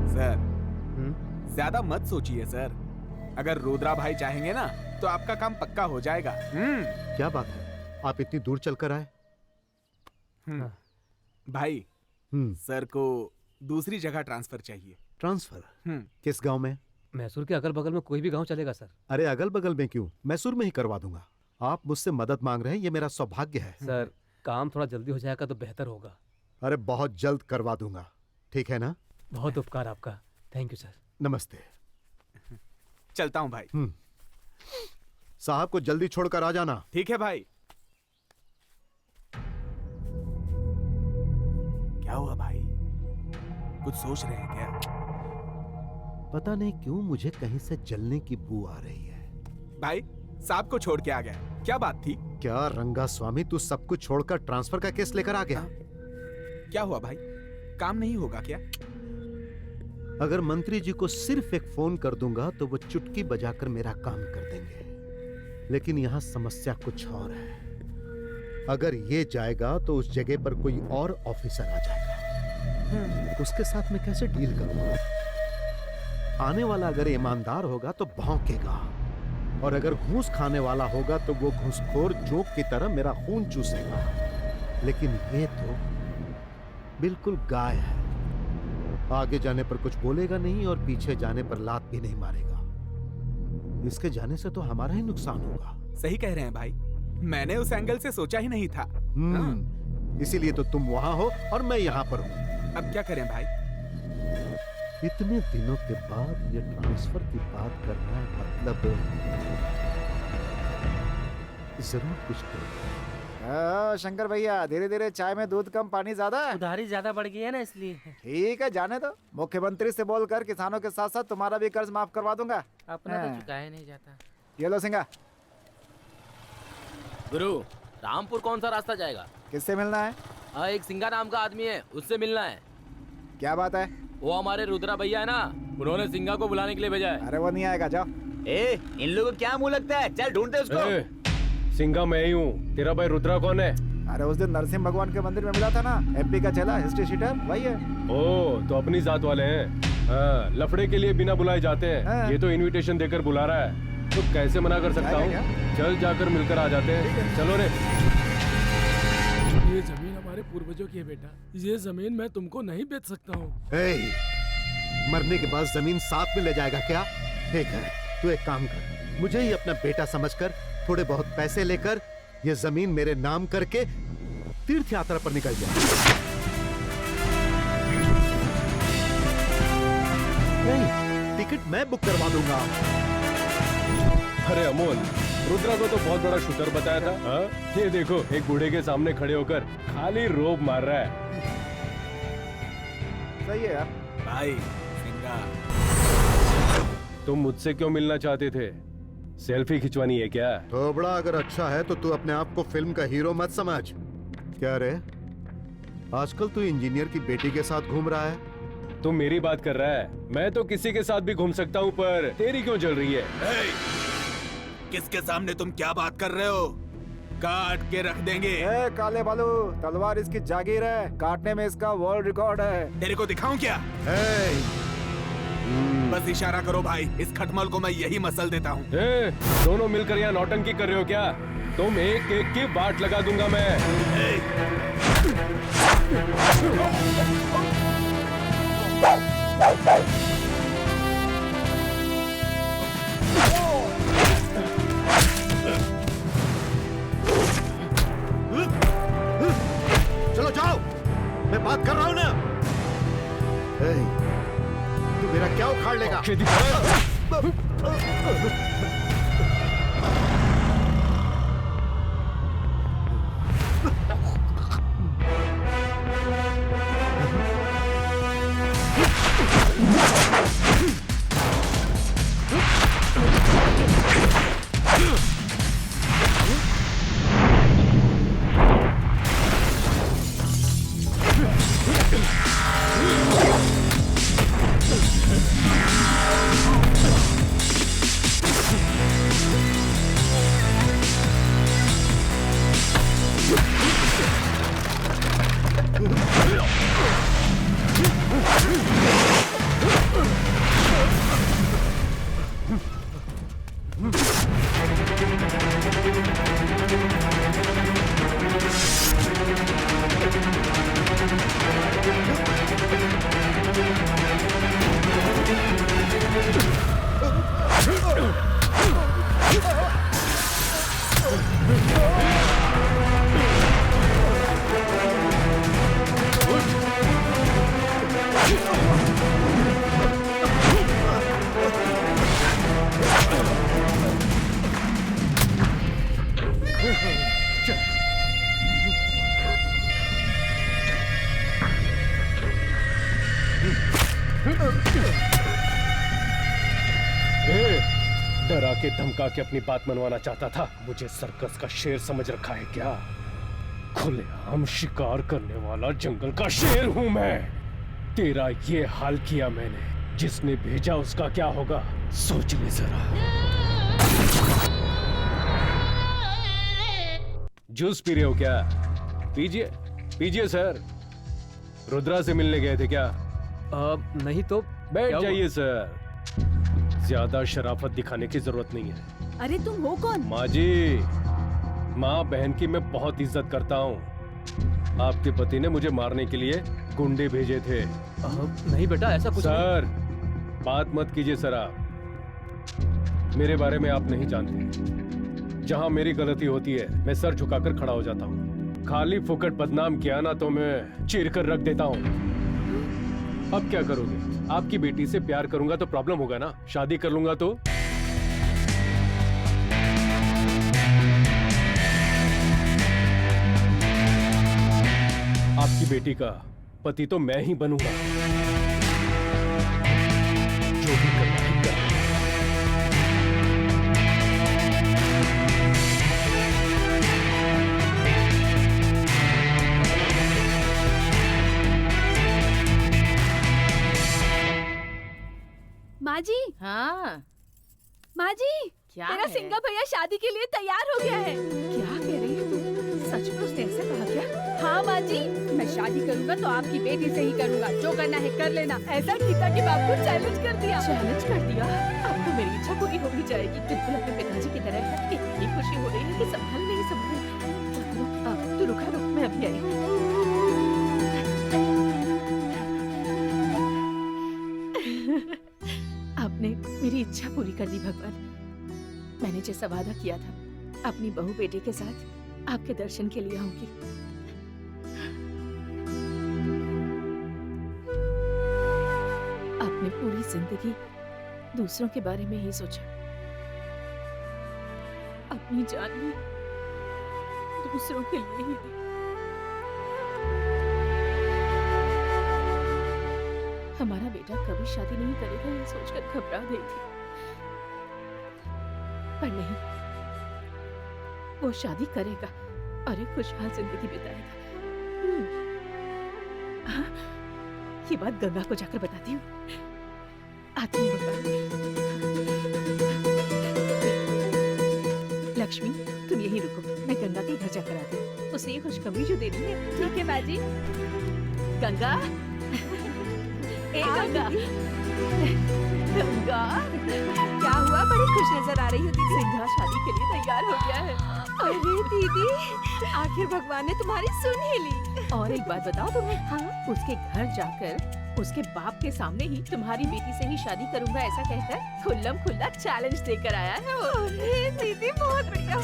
सर ज्यादा मत सोचिए सर। अगर रुद्रा भाई चाहेंगे ना तो आपका काम पक्का हो जाएगा। क्या बात है, आप इतनी दूर चलकर आए? भाई सर को दूसरी जगह ट्रांसफर चाहिए। ट्रांसफर? किस गांव में? मैसूर के अगल बगल में कोई भी गांव चलेगा सर। अरे अगल बगल में क्यों, मैसूर में ही करवा दूंगा। आप मुझसे मदद मांग रहे हैं, ये मेरा सौभाग्य है। सर काम थोड़ा जल्दी हो जाएगा तो बेहतर होगा। अरे बहुत जल्द करवा दूंगा, ठीक है ना? बहुत उपकार आपका, थैंक यू सर। नमस्ते। चलता हूँ भाई। साहब को जल्दी छोड़कर आ जाना। ठीक है भाई। क्या हुआ भाई, कुछ सोच रहे हैं क्या? पता नहीं क्यों मुझे कहीं से जलने की बू आ रही है। भाई साहब को छोड़ के आ गया, क्या बात थी? क्या रंगा स्वामी, तू सब कुछ छोड़कर ट्रांसफर का केस लेकर आ गया? क्या हुआ भाई, काम नहीं होगा क्या? अगर मंत्री जी को सिर्फ एक फोन कर दूंगा तो वो चुटकी बजाकर मेरा काम कर देंगे, लेकिन यहाँ समस्या कुछ और है। अगर ये जाएगा तो उस जगह पर कोई और ऑफिसर आ जाएगा, उसके साथ मैं कैसे डील करूंगा? आने वाला अगर ईमानदार होगा तो भौंकेगा, और अगर घूस खाने वाला होगा तो वो घूसखोर जोक की तरह मेरा खून चूसेगा। लेकिन ये तो बिल्कुल गाय है, आगे जाने पर कुछ बोलेगा नहीं और पीछे जाने पर लात भी नहीं मारेगा। इसके जाने से तो हमारा ही नुकसान होगा। सही कह रहे हैं भाई, मैंने उस एंगल से सोचा ही नहीं था। इसीलिए तो तुम वहां हो और मैं यहाँ पर हूँ। अब क्या करें भाई? इतने दिनों के बाद ये ट्रांसफर की बात करना है, मतलब जरूर कुछ करो। शंकर भैया, धीरे धीरे चाय में दूध कम पानी ज्यादा है। उधारी ज्यादा बढ़ गई है ना, इसलिए। ठीक है, जाने दो। मुख्यमंत्री से बोलकर किसानों के साथ साथ तुम्हारा भी कर्ज माफ करवा दूंगा। अपना तो चुकाया नहीं जाता। ये लो सिंगा। गुरु, रामपुर कौन सा रास्ता जाएगा? किससे मिलना है? एक सिंगा नाम का आदमी है, उससे मिलना है। क्या बात है? वो हमारे रुद्रा भैया है ना, उन्होंने सिंगा को बुलाने के लिए भेजा है। अरे वो नहीं आएगा, जाओ। इन लोगों को क्या मुंह लगता है, चल ढूंढते उसको। सिंगा मैं ही हूँ, तेरा भाई रुद्रा कौन है? अरे उस दिन नरसिंह भगवान के मंदिर में मिला था ना, एमपी का चला हिस्ट्री शीटर, वही है। ओ, तो अपनी जात वाले हैं। लफड़े के लिए बिना बुलाए जाते हैं। ये तो इनविटेशन देकर बुला रहा है, तो कैसे मना कर सकता हूँ? चल जाकर मिलकर आ जाते हैं। चलो रे। ये जमीन हमारे पूर्वजों की है बेटा, ये जमीन मैं तुमको नहीं बेच सकता हूँ। मरने के बाद जमीन साथ में ले जाएगा क्या? ठीक है, तू एक काम कर, मुझे ही अपना बेटा समझकर थोड़े बहुत पैसे लेकर ये जमीन मेरे नाम करके तीर्थ यात्रा पर निकल जाए। नहीं, टिकट मैं बुक करवा दूंगा। अरे अमोल, रुद्रा को तो बहुत बड़ा शूटर बताया था। हाँ? ये देखो, एक बूढ़े के सामने खड़े होकर खाली रोब मार रहा है। सही है यार। भाई सिंगा, तुम मुझसे क्यों मिलना चाहते थे? सेल्फी खिंचवानी है क्या? थोबड़ा अगर अच्छा है तो तू अपने आप को फिल्म का हीरो मत समझ। क्या रे, आजकल तू इंजीनियर की बेटी के साथ घूम रहा है? तुम मेरी बात कर रहा है? मैं तो किसी के साथ भी घूम सकता हूँ, पर तेरी क्यों जल रही है? किसके सामने तुम क्या बात कर रहे हो? काट के रख देंगे। काले बालू, तलवार इसकी जागीर है, काटने में इसका वर्ल्ड रिकॉर्ड है। तेरे को दिखाऊं क्या? बस इशारा करो भाई, इस खटमल को मैं यही मसल देता हूँ। दोनों मिलकर यहाँ नौटंकी कर रहे हो क्या? तुम एक एक की बाट लगा दूंगा मैं। चलो जाओ, मैं बात कर रहा हूँ ना। तू मेरा क्या उखाड़ लेगा? डरा के धमका के अपनी बात मनवाना चाहता था। मुझे सर्कस का शेर समझ रखा है क्या? खुलेआम शिकार करने वाला जंगल का शेर हूं मैं। तेरा ये हाल किया मैंने, जिसने भेजा उसका क्या होगा सोच ले जरा। जूस पी रहे हो क्या? पीजिए पीजिए सर। रुद्रा से मिलने गए थे क्या? नहीं तो बैठ जाइए सर, ज्यादा शराफत दिखाने की जरूरत नहीं है। अरे तुम हो कौन? माँ जी, माँ बहन की मैं बहुत इज्जत करता हूँ। आपके पति ने मुझे मारने के लिए गुंडे भेजे थे। नहीं बेटा, ऐसा कुछ सर बात मत कीजिए सर। आप मेरे बारे में आप नहीं जानते। जहाँ मेरी गलती होती है मैं सर झुकाकर खड़ा हो जाता हूँ। खाली फुकट बदनाम किया ना तो मैं चीर कर रख देता हूँ। अब क्या करोगे? आपकी बेटी से प्यार करूंगा तो प्रॉब्लम होगा ना, शादी कर लूंगा तो? आपकी बेटी का पति तो मैं ही बनूंगा। जो भी करना है कर। माँ जी। हाँ माँ जी, क्या मेरा है? सिंगा भैया शादी के लिए तैयार हो गया है। क्या कह रही है तू? सच में उसने ऐसे कहा क्या? हाँ माँ जी, मैं शादी करूंगा तो आपकी बेटी से ही करूंगा। जो करना है कर लेना। ऐसा गीता के बाप को चैलेंज कर दिया। चैलेंज कर दिया? अब तो मेरी इच्छा पूरी हो ही जाएगी। बिल्कुल अपने पिताजी की तरह है। इतनी खुशी हो रही है कि संभल नहीं संभल। तू रुका, रुक, मैं अभी आई। आपने मेरी इच्छा पूरी कर दी भगवान। मैंने जैसा वादा किया था अपनी बहू बेटे के साथ आपके दर्शन के लिए आऊंगी। आपने पूरी जिंदगी दूसरों के बारे में ही सोचा, अपनी जान भी दूसरों के लिए ही दी। हमारा बेटा कभी शादी नहीं करेगा ये सोचकर घबरा गई थी, पर नहीं, वो शादी करेगा और एक खुशहाल जिंदगी बिताएगा। हाँ, ये बात गंगा को जाकर बताती हूँ। आती हूँ गंगा। लक्ष्मी, तुम यहीं रुको, मैं गंगा के घर जाकर आती हूँ। उसे ये खुशखबरी जो देनी है। ठीक है बाजी। गंगा, ए गंगा, गंगा, क्या हुआ? बड़ी खुश नजर आ रही हो दीदी। सिंघा शादी के लिए तैयार हो गया है। अरे दीदी, आखिर भगवान ने तुम्हारी सुन ही ली। और एक बात बताओ तुम्हें, हाँ, उसके घर जाकर उसके बाप के सामने ही तुम्हारी बेटी से ही शादी करूंगा ऐसा कहकर खुल्लम खुल्ला चैलेंज देकर आया है वो। अरे दीदी, बहुत बढ़िया।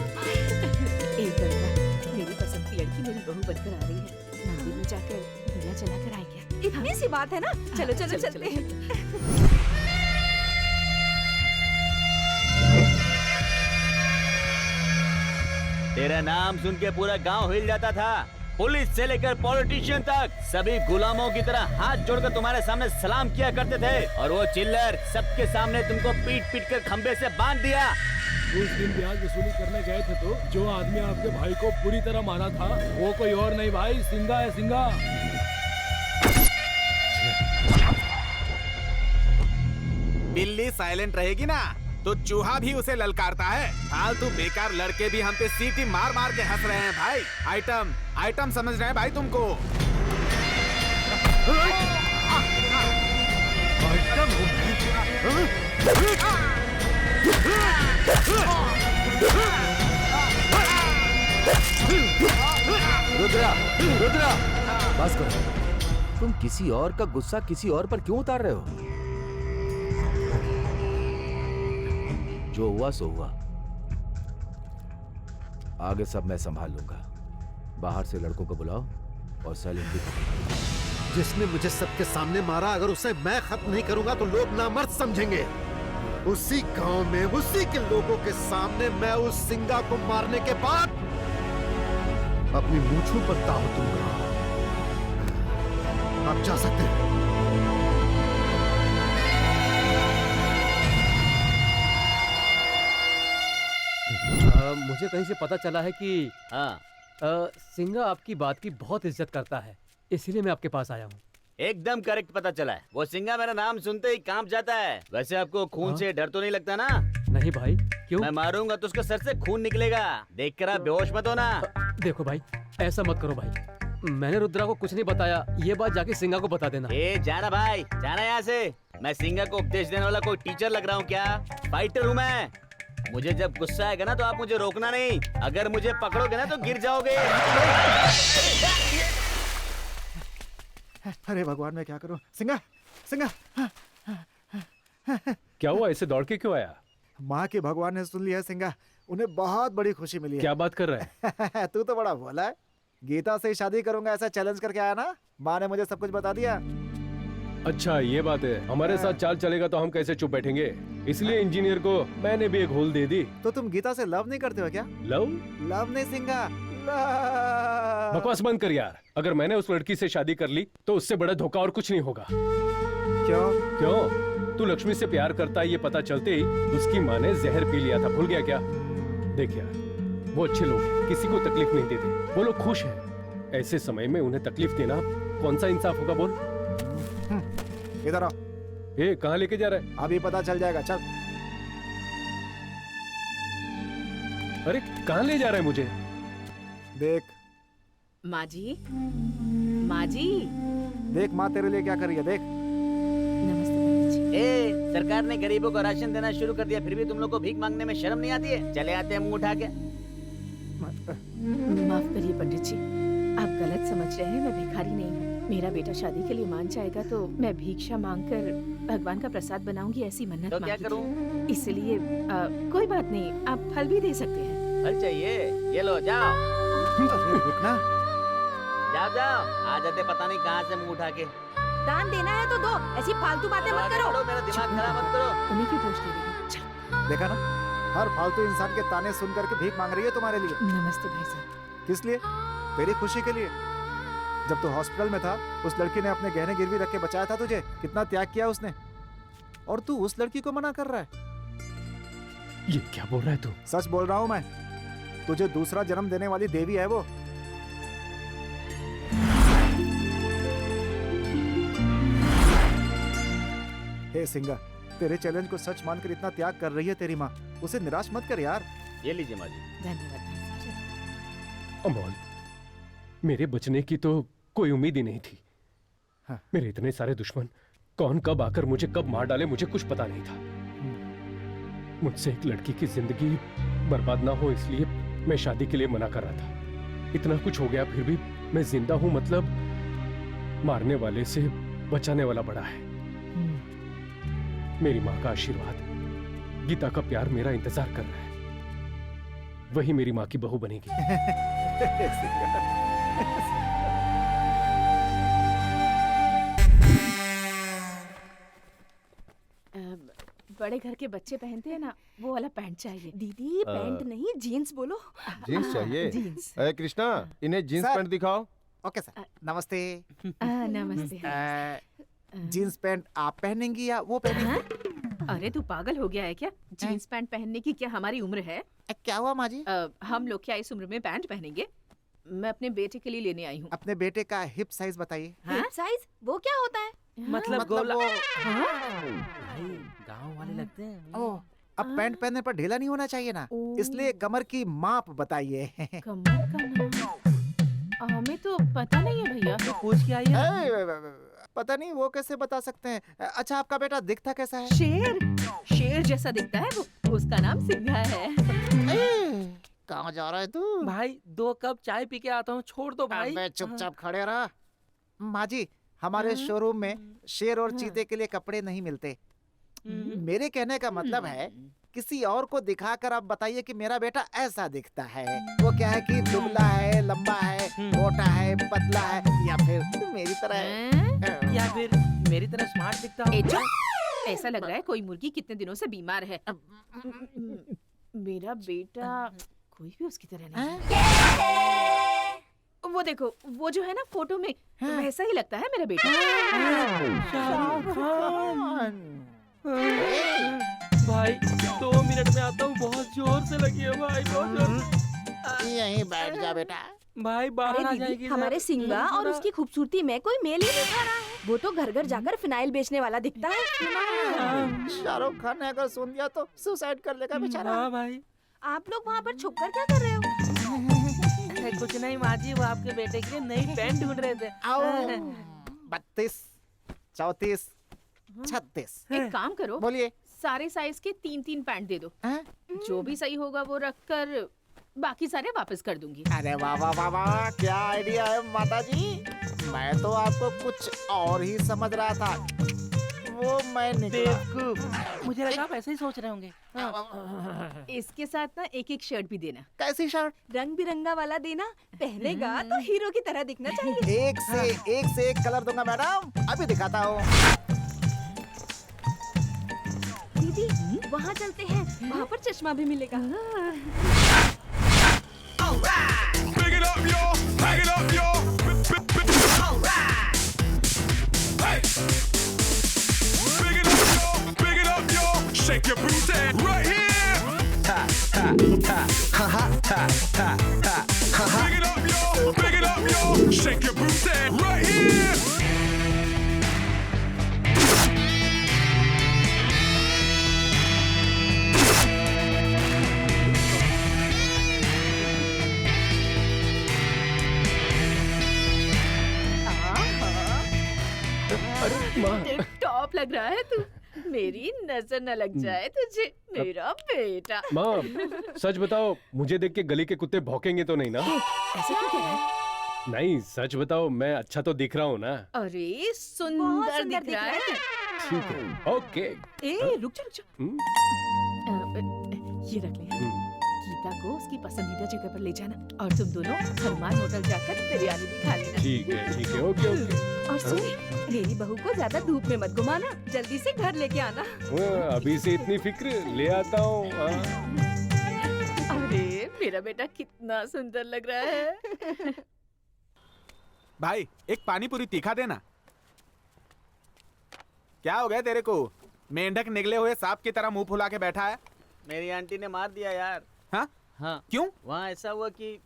एक गंगा, मेरी पसंद की लड़की मेरी बहू बनकर आ रही है। मंदिर में जाकर दिया जलाकर आएंगे। इतनी सी बात है ना, चलो चलो चलते हैं। तेरा नाम सुन के पूरा गांव हिल जाता था। पुलिस से लेकर पॉलिटिशियन तक सभी गुलामों की तरह हाथ जोड़कर तुम्हारे सामने सलाम किया करते थे, और वो चिल्लर सबके सामने तुमको पीट पीट कर खंबे से बांध दिया। उस दिन ब्याज वसूली करने गए थे तो जो आदमी आपके भाई को बुरी तरह मारा था वो कोई और नहीं भाई, सिंघा है, सिंघा। बिल्ली साइलेंट रहेगी ना तो चूहा भी उसे ललकारता है। फालतू बेकार लड़के भी हम पे सीटी मार मार के हंस रहे हैं भाई। आइटम आइटम समझ रहे हैं भाई तुमको। रुद्रा, रुद्रा, बस करो। तुम किसी और का गुस्सा किसी और पर क्यों उतार रहे हो? जो हुआ सो हुआ, आगे सब मैं संभाल लूंगा। बाहर से लड़कों को बुलाओ और सैलिम भी खत्म। जिसने मुझे सबके सामने मारा, अगर उसे मैं खत्म नहीं करूंगा तो लोग नामर्द समझेंगे। उसी गांव में उसी के लोगों के सामने मैं उस सिंघा को मारने के बाद अपनी मूंछों पर दाव दूंगा। आप जा सकते हैं। मुझे कहीं से पता चला है कि सिंघा आपकी बात की बहुत इज्जत करता है, इसीलिए मैं आपके पास आया हूँ। एकदम करेक्ट पता चला है। वो सिंघा मेरा नाम सुनते ही कांप जाता है। वैसे आपको खून से डर तो नहीं लगता ना? नहीं भाई, क्यों? मैं मारूंगा तो उसके सर से खून निकलेगा। देखकर आप बेहोश मत होना। देखो भाई, ऐसा मत करो भाई। मैंने रुद्रा को कुछ नहीं बताया, ये बात जाके सिंघा को बता देना। जाना भाई, जाना यहाँ से। मैं सिंघा को उपदेश देने वाला कोई टीचर लग रहा हूँ क्या? फाइटर हूँ मैं। मुझे जब गुस्सा आएगा ना तो आप मुझे रोकना नहीं। अगर मुझे पकड़ोगे ना तो गिर जाओगे। अरे भगवान, मैं क्या करूं? सिंघा, सिंघा। क्या हुआ? ऐसे दौड़ के क्यों आया? माँ की भगवान ने सुन लिया सिंघा, उन्हें बहुत बड़ी खुशी मिली है। क्या बात कर रहा है? तू तो बड़ा भोला है। गीता से शादी करूंगा ऐसा चैलेंज करके आया ना। माँ ने मुझे सब कुछ बता दिया। अच्छा ये बात है। हमारे साथ चाल चलेगा तो हम कैसे चुप बैठेंगे, इसलिए इंजीनियर को मैंने भी एक होल दे दी। तो तुम गीता से लव नहीं करते हो क्या? लव? लव नहीं सिंघा, बकवास बंद कर यार। अगर मैंने उस लड़की से शादी कर ली तो उससे बड़ा धोखा और कुछ नहीं होगा। क्यों? क्यों? तू लक्ष्मी से प्यार करता है ये पता चलते ही उसकी माँ ने जहर पी लिया था, भूल गया क्या? देख यार, वो अच्छे लोग हैं, किसी को तकलीफ नहीं देते, वो लोग खुश हैं। ऐसे समय में उन्हें तकलीफ देना कौन सा इंसाफ होगा बोल? इधर आओ। ए, कहाँ लेके जा रहा है? अभी पता चल जाएगा, चल। अरे कहाँ ले जा रहा है मुझे? देख माँ जी, माँ जी, देख माँ तेरे लिए क्या कर रही है, देख। सरकार ने गरीबों को राशन देना शुरू कर दिया, फिर भी तुम लोग को भीख मांगने में शर्म नहीं आती है? चले आते हैं मुंह उठा के। माफ करिए पंडित जी, आप गलत समझ रहे हैं। मैं भिखारी नहीं हूँ। मेरा बेटा शादी के लिए मान जाएगा तो मैं भिक्षा मांगकर भगवान का प्रसाद बनाऊंगी, ऐसी मन्नत तो क्या मांगी करूं? थी। इसलिए कोई बात नहीं, आप फल भी दे सकते हैं। फल चाहिए? ये लो, जाओ। रुकना। जाओ जाओ, आ जाते पता नहीं कहाँ से मुंह उठा के। दान देना है तो दो, ऐसी फालतू बातें मत करो। मेरा दिमाग खराब मत करो। उन्हीं की दोष दे रही। देखा ना, हर फालतू इंसान के ताने सुन करके भीख मांग रही है तुम्हारे लिए। नमस्ते भाई साहब। किस लिए? तेरी खुशी के लिए। जब तू हॉस्पिटल में था, उस लड़की ने अपने गहने गिरवी रख के बचाया था तुझे। कितना त्याग किया उसने, और तू उस लड़की को मना कर रहा है। ये क्या बोल रहा है तू? सच बोल रहा हूँ मैं। तुझे दूसरा जन्म देने वाली देवी है वो। हे सिंगा, तेरे चैलेंज को सच मानकर इतना त्याग कर रही है तेरी माँ। उसे निराश मत कर यार। ये लीजिए माँ जी। धन्यवाद भाई साहब। अमोल, मेरे बचने की तो कोई उम्मीद ही नहीं थी। हाँ। मेरे इतने सारे दुश्मन कौन कब आकर मुझे कब मार डाले, मुझे कुछ पता नहीं था। मुझसे एक लड़की की जिंदगी बर्बाद ना हो, इसलिए मैं शादी के लिए मना कर रहा था। इतना कुछ हो गया फिर भी मैं जिंदा हूं, मतलब मारने वाले से बचाने वाला बड़ा है। मेरी माँ का आशीर्वाद, गीता का प्यार मेरा इंतजार कर रहा है। वही मेरी माँ की बहू बनेगी। बड़े घर के बच्चे पहनते हैं ना, वो वाला पैंट चाहिए। दीदी पैंट नहीं, जीन्स बोलो। जीन्स चाहिए? जीन्स। अरे कृष्णा, इन्हें जीन्स सर। पैंट दिखाओ। ओके सर, नमस्ते। नमस्ते। जीन्स पैंट आप पहनेंगी या वो पहनेंगी? अरे तू पागल हो गया है क्या? जीन्स पैंट पहनने की क्या हमारी उम्र है? क्या हुआ माँ जी? हम लोग क्या इस उम्र में पैंट पहनेंगे? मैं अपने बेटे के लिए लेने आई हूँ। अपने बेटे का हिप साइज बताइए। हिप साइज वो क्या होता है? मतलब गोला। वो भाई गांव वाले लगते हैं। ओह, अब पैंट पहनने पर ढीला नहीं होना चाहिए ना, इसलिए कमर की माप बताइए। कमर का नाम हमें तो पता नहीं है भैया। तो पूछ के आइए। पता नहीं वो कैसे बता सकते हैं। अच्छा, आपका बेटा दिखता कैसा है? शेर। शेर जैसा दिखता है वो, उसका नाम सिंघा है। कहाँ जा रहा है तू? भाई 2 कप चाय पी के आता हूँ, छोड़ दो भाई। अबे चुपचाप खड़े रहा। माँ जी, हमारे शोरूम में शेर और चीते के लिए कपड़े नहीं मिलते। मेरे कहने का मतलब है, किसी और को दिखाकर आप बताइए कि मेरा बेटा ऐसा दिखता है। वो क्या है कि दुबला है, लंबा है, मोटा है, पतला है, या फिर मेरी तरह है, या फिर मेरी तरह स्मार्ट दिखता है। ऐसा लग रहा है कोई मुर्गी कितने दिनों से बीमार है। मेरा बेटा कोई भी उसकी तरह नहीं है। वो देखो, वो जो है ना फोटो में, वैसा ही लगता है मेरा बेटा। शाहरुख खान। भाई 2 मिनट में आता हूँ, बहुत जोर से लगी है भाई, बहुत जोर से। यहीं बैठ जा बेटा। भाई बाहर आ जाएगी। हमारे सिंगा और उसकी खूबसूरती में कोई मेल ही नहीं खा रहा है। वो तो घर घर जाकर फिनाइल बेचने वाला दिखता है। शाहरुख खान ने अगर सुन लिया तो सुसाइड कर लेगा बेचारा। हाँ भाई। आप लोग वहाँ पर छुप कर क्या कर रहे हो? कुछ नहीं माँ जी, वो आपके बेटे के लिए नई पैंट ढूंढ रहे थे। 32, 34, 36। एक काम करो, बोलिए। सारे साइज के 3-3 पैंट दे दो। जो भी सही होगा वो रख कर बाकी सारे वापस कर दूंगी। अरे वाह वाह वाह वाह, क्या आइडिया है माता जी। मैं तो आपको कुछ और ही समझ रहा था। वो मैं बेवकूफ, मुझे लगा आप ऐसे ही सोच रहे होंगे। इसके साथ ना एक शर्ट भी देना। कैसी शर्ट? रंग बिरंगा वाला देना, पहनेगा तो हीरो की तरह दिखना चाहिए। एक से एक कलर दूंगा मैडम, अभी दिखाता हूँ। दीदी वहाँ चलते हैं, वहाँ पर चश्मा भी मिलेगा। Big it up, yo. Bag it up, yo. Hey. Big it up, yo. Big it up, yo. Shake your booty right here. Ha ha ha ha ha ha ha ha. Big it up, yo. Big it up, yo. Shake your booty right here. Top लग रहा है तू। मेरी नजर न लग जाए तुझे, मेरा बेटा। माँ, सच बताओ, मुझे देख के गली के कुत्ते भौंकेंगे तो नहीं ना? ऐसे क्यों कह रहा है? नहीं, सच बताओ, मैं अच्छा तो दिख रहा हूँ ना? अरे सुंदर दिख रहा है। ठीक है, ओके। ए रुक जा। ये रख ले। गीता को उसकी पसंदीदा जगह पर ले जाना और तुम दोनों हनुमान होटल जाकर बिरयानी भी खा लेना। ठीक है, ओके ओके। और सुन, मेरी बहू को ज्यादा धूप में मत घुमाना, जल्दी से घर लेके आना। अभी से इतनी फिक्र, ले आता हूँ। अरे मेरा बेटा कितना सुंदर लग रहा है। भाई एक पानी पूरी तीखा देना। क्या हो गया तेरे को? मेंढक निकले हुए सांप की तरह मुंह फुला के बैठा है। मेरी आंटी ने मार दिया यार। हाँ? हाँ। क्यों? वहाँ ऐसा हुआ कि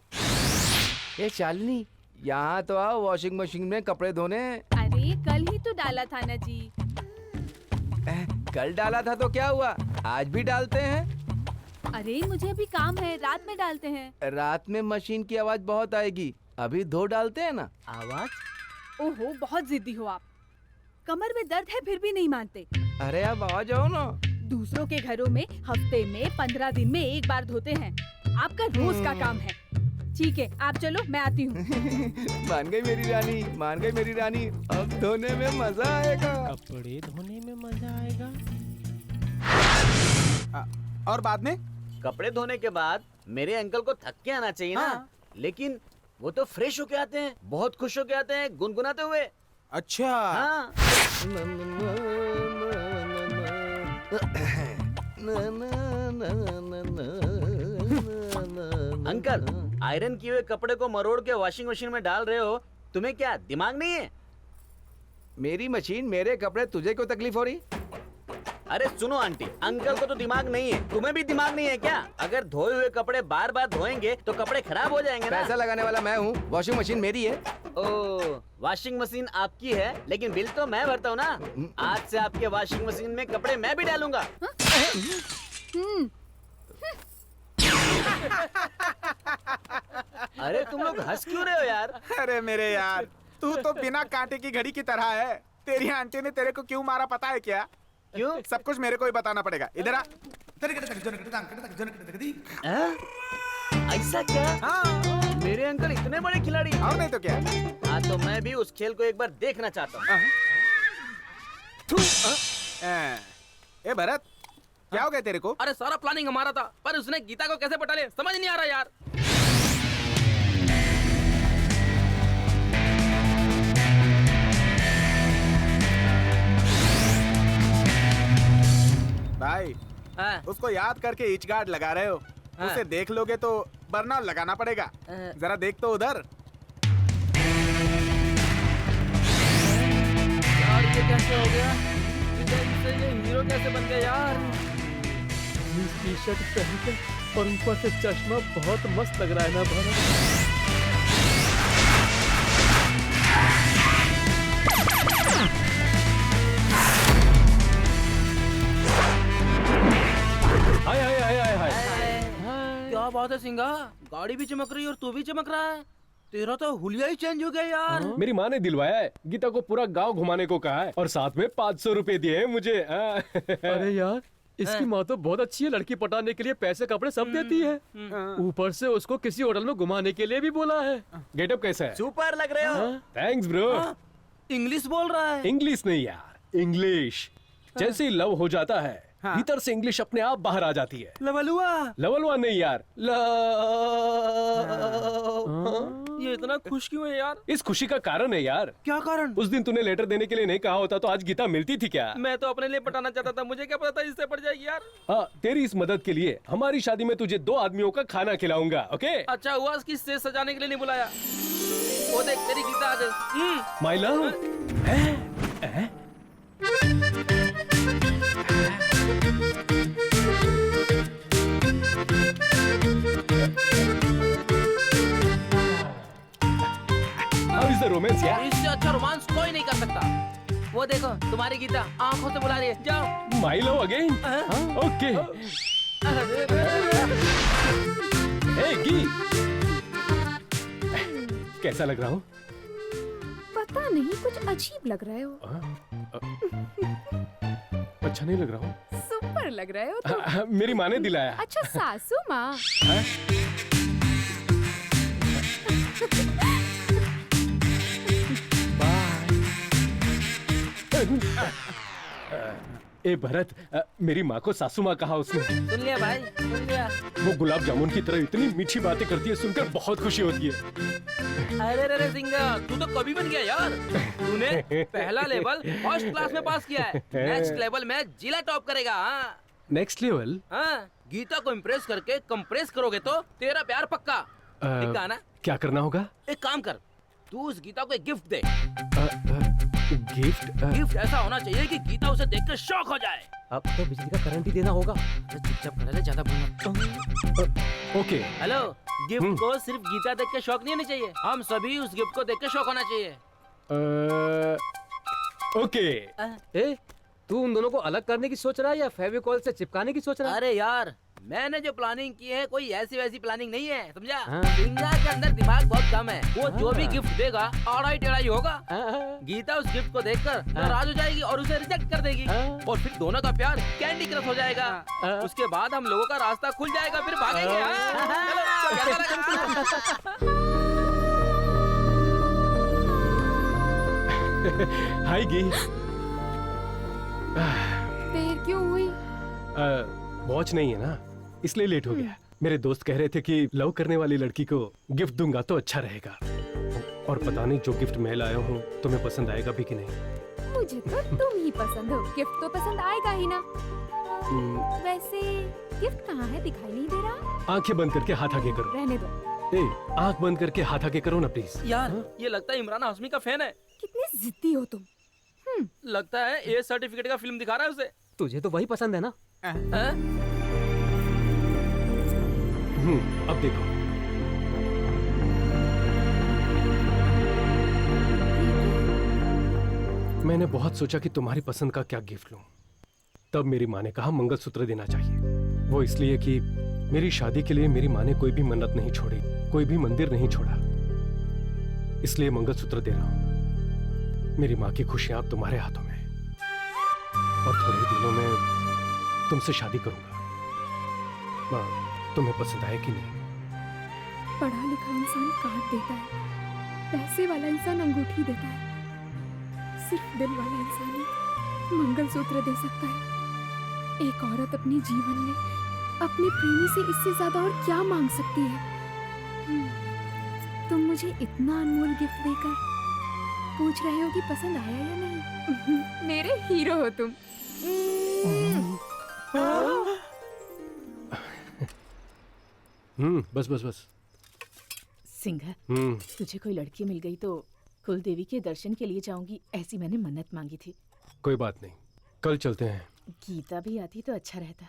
ये शालिनी, यहाँ तो आओ वॉशिंग मशीन में कपड़े धोने। अरे कल ही तो डाला था ना जी। कल डाला था तो क्या हुआ, आज भी डालते हैं। अरे मुझे अभी काम है, रात में डालते हैं। रात में मशीन की आवाज बहुत आएगी, अभी धो डालते हैं ना। आवाज? ओहो बहुत जिद्दी हो आप। कमर में दर्द है फिर भी नहीं मानते। अरे आप आ जाओ ना। दूसरों के घरों में हफ्ते में 15 दिन में एक बार धोते हैं, आपका रोज का काम है। ठीक है आप चलो, मैं आती हूँ। मान गई मेरी रानी, मान गई मेरी रानी। अब धोने में मजा आएगा। कपड़े धोने में मजा आएगा। और बाद में? कपड़े धोने के बाद मेरे अंकल को थक के आना चाहिए ना। लेकिन वो तो फ्रेश होके आते हैं, बहुत खुश होके आते हैं, गुनगुनाते हुए। अच्छा। हाँ। अंकल, आयरन किए हुए कपड़े को मरोड़ के वॉशिंग मशीन में डाल रहे हो, तुम्हें क्या दिमाग नहीं है? मेरी मशीन, मेरे कपड़े, तुझे क्यों तकलीफ हो रही? अरे सुनो आंटी, अंकल को तो दिमाग नहीं है, तुम्हें भी दिमाग नहीं है क्या? अगर धोए हुए कपड़े बार बार धोएंगे तो कपड़े खराब हो जाएंगे ना। पैसा लगाने वाला मैं हूँ, वॉशिंग मशीन मेरी है। ओ, वॉशिंग मशीन आपकी है, लेकिन बिल तो मैं भरता हूँ ना। आज से आपके वॉशिंग मशीन में कपड़े मैं भी डालूंगा। अरे तुम लोग हंस क्यों रहे हो यार? अरे मेरे यार, तू तो बिना कांटे की घड़ी की तरह है। तेरी आंटी ने तेरे को क्यों मारा पता है क्या? क्यों? सब कुछ मेरे को ही बताना पड़ेगा। इधर आ। ऐसा क्या? हाँ। मेरे अंकल इतने बड़े खिलाड़ी हैं। और नहीं तो क्या? हाँ तो मैं भी उस खेल को एक बार देखना चाहता हूँ। ए भरत, क्या हो गया तेरे को? अरे सारा प्लानिंग हमारा था, पर उसने गीता को कैसे पटा लिया समझ नहीं आ रहा यार। भाई उसको याद करके ईच गार्ड लगा रहे हो। उसे देख लोगे तो बर्नआउट लगाना पड़ेगा। जरा देख तो उधर। यार ये कैसे हो गया? ये हीरो कैसे बन गया यार? जीन्स टी शर्ट पहनकर और ऊपर से चश्मा बहुत मस्त लग रहा है ना भरत? हाय हाय हाय हाय हाय। क्या बात है सिंगा, गाड़ी भी चमक रही है और तू भी चमक रहा है। तेरा तो हुलिया ही चेंज हो गया यार। मेरी माँ ने दिलवाया है, गीता को पूरा गांव घुमाने को कहा है और साथ में 500 रुपए दिए हैं मुझे। अरे यार इसकी माँ तो बहुत अच्छी है, लड़की पटाने के लिए पैसे कपड़े सब देती है। ऊपर से उसको किसी होटल में घुमाने के लिए भी बोला है। गेटअप कैसा है? सुपर लग रहे हो। Thanks bro. इंग्लिश बोल रहा है। इंग्लिश नहीं यार, इंग्लिश। जैसे ही लव हो जाता है भीतर से इंग्लिश अपने आप बाहर आ जाती है। लवलुआ? लवलुआ नहीं यार, ये इतना खुश क्यों है यार? इस खुशी का कारण है यार। क्या कारण? उस दिन तूने लेटर देने के लिए नहीं कहा होता तो आज गीता मिलती थी क्या? मैं तो अपने लिए पटाना चाहता था, मुझे क्या पता था इससे पड़ जाएगी यार। हाँ, तेरी इस मदद के लिए हमारी शादी में तुझे 2 आदमियों का खाना खिलाऊंगा। ओके? अच्छा हुआ उसकी स्टेज सजाने के लिए नहीं बुलाया। वो देख तेरी गीता आ गई। My love. रोमांस यार। इससे अच्छा रोमांस कोई नहीं कर सकता। वो देखो तुम्हारी गीता आंखों से बुला रही है, जाओ। My love again. ओके। हे गी, कैसा लग रहा हूँ? पता नहीं, कुछ अजीब लग रहे हो। अच्छा नहीं लग रहा हूँ? सुपर लग रहे हो तुम। मेरी माँ ने दिलाया। अच्छा सासू माँ। ए भरत, मेरी माँ को सासू माँ कहा उसने। सुन लिया भाई, सुन लिया। वो गुलाब जामुन की तरह इतनी मीठी बातें करती है, सुनकर बहुत खुशी होती है। अरे रे सिंगा, तू तो कभी बन गया यार। तूने पहला लेवल फर्स्ट क्लास में पास किया है, नेक्स्ट लेवल में जिला टॉप करेगा। हाँ नेक्स्ट लेवल? हाँ, गीता को इम्प्रेस करके कंप्रेस करोगे तो तेरा प्यार पक्का। ठीक है ना? क्या करना होगा? एक काम कर, तू उस गीता को एक गिफ्ट दे। गिफ्ट? गिफ्ट ऐसा होना चाहिए कि गीता उसे देखकर शॉक हो जाए। अब तो बिजली का करंट ही देना होगा। चुपचाप कर ले, ज्यादा बोलना। ओके। हेलो, गिफ्ट को सिर्फ गीता देख के शॉक नहीं होना चाहिए, हम सभी उस गिफ्ट को देख के शॉक होना चाहिए। ओके। ए, तू उन दोनों को अलग करने की सोच रहा है या फेविकॉल से चिपकाने की सोच रहा है? अरे यार, मैंने जो प्लानिंग की है कोई ऐसी वैसी प्लानिंग नहीं है, समझा? हाँ। सिंगा के अंदर दिमाग बहुत कम है, वो जो भी गिफ्ट देगा आड़ा टेढ़ा ही होगा। गीता उस गिफ्ट को देखकर नाराज हो जाएगी और उसे रिजेक्ट कर देगी, और फिर दोनों का प्यार कैंडी क्रश हो जाएगा। उसके बाद हम लोगों का रास्ता खुल जाएगा, फिर भागेंगे। हाय गी। देर क्यों हुई? वॉच नहीं है ना, इसलिए लेट हो गया। मेरे दोस्त कह रहे थे कि लव करने वाली लड़की को गिफ्ट दूंगा तो अच्छा रहेगा, और पता नहीं जो गिफ्ट मैं लाया हूँ तुम्हें पसंद आएगा भी कि नहीं। मुझे तो तुम ही पसंद हो, गिफ्ट तो पसंद आएगा ही ना। वैसे गिफ्ट कहाँ है, दिखाई नहीं दे रहा? आंखें बंद करके हाथ आगे करो। रहने दो। ए, आंख बंद करके हाथ आगे करो ना प्लीज। यार, ये लगता है इमरान हाशमी का फैन है। कितने जिद्दी हो तुम। लगता है ए सर्टिफिकेट का फिल्म दिखा रहा है उसे। तुझे तो वही पसंद है ना? अब देखो। मैंने बहुत सोचा कि तुम्हारी पसंद का क्या गिफ्ट लूं। तब मेरी माँ ने कहा मंगलसूत्र देना चाहिए। वो इसलिए कि मेरी शादी के लिए मेरी माँ ने कोई भी मन्नत नहीं छोड़ी, कोई भी मंदिर नहीं छोड़ा, इसलिए मंगलसूत्र दे रहा हूं। मेरी माँ की खुशियां अब तुम्हारे हाथों में, और थोड़े दिनों में तुमसे शादी करूंगा। माँ, तुम्हें पसंद आए कि नहीं? पढ़ा लिखा इंसान कार्ड देता है, पैसे वाला इंसान अंगूठी देता है, सिर्फ दिल वाला इंसान ही मंगलसूत्र दे सकता है। एक औरत अपने जीवन में अपने प्रेमी से इससे ज्यादा और क्या मांग सकती है? तुम मुझे इतना अनमोल गिफ्ट देकर पूछ रहे हो कि पसंद आया या नहीं? मेरे हीरो हो तुम। बस बस बस। सिंघा, तुझे कोई लड़की मिल गई तो कुलदेवी के दर्शन के लिए जाऊंगी, ऐसी मैंने मन्नत मांगी थी। कोई बात नहीं, कल चलते हैं। गीता भी आती तो अच्छा रहता।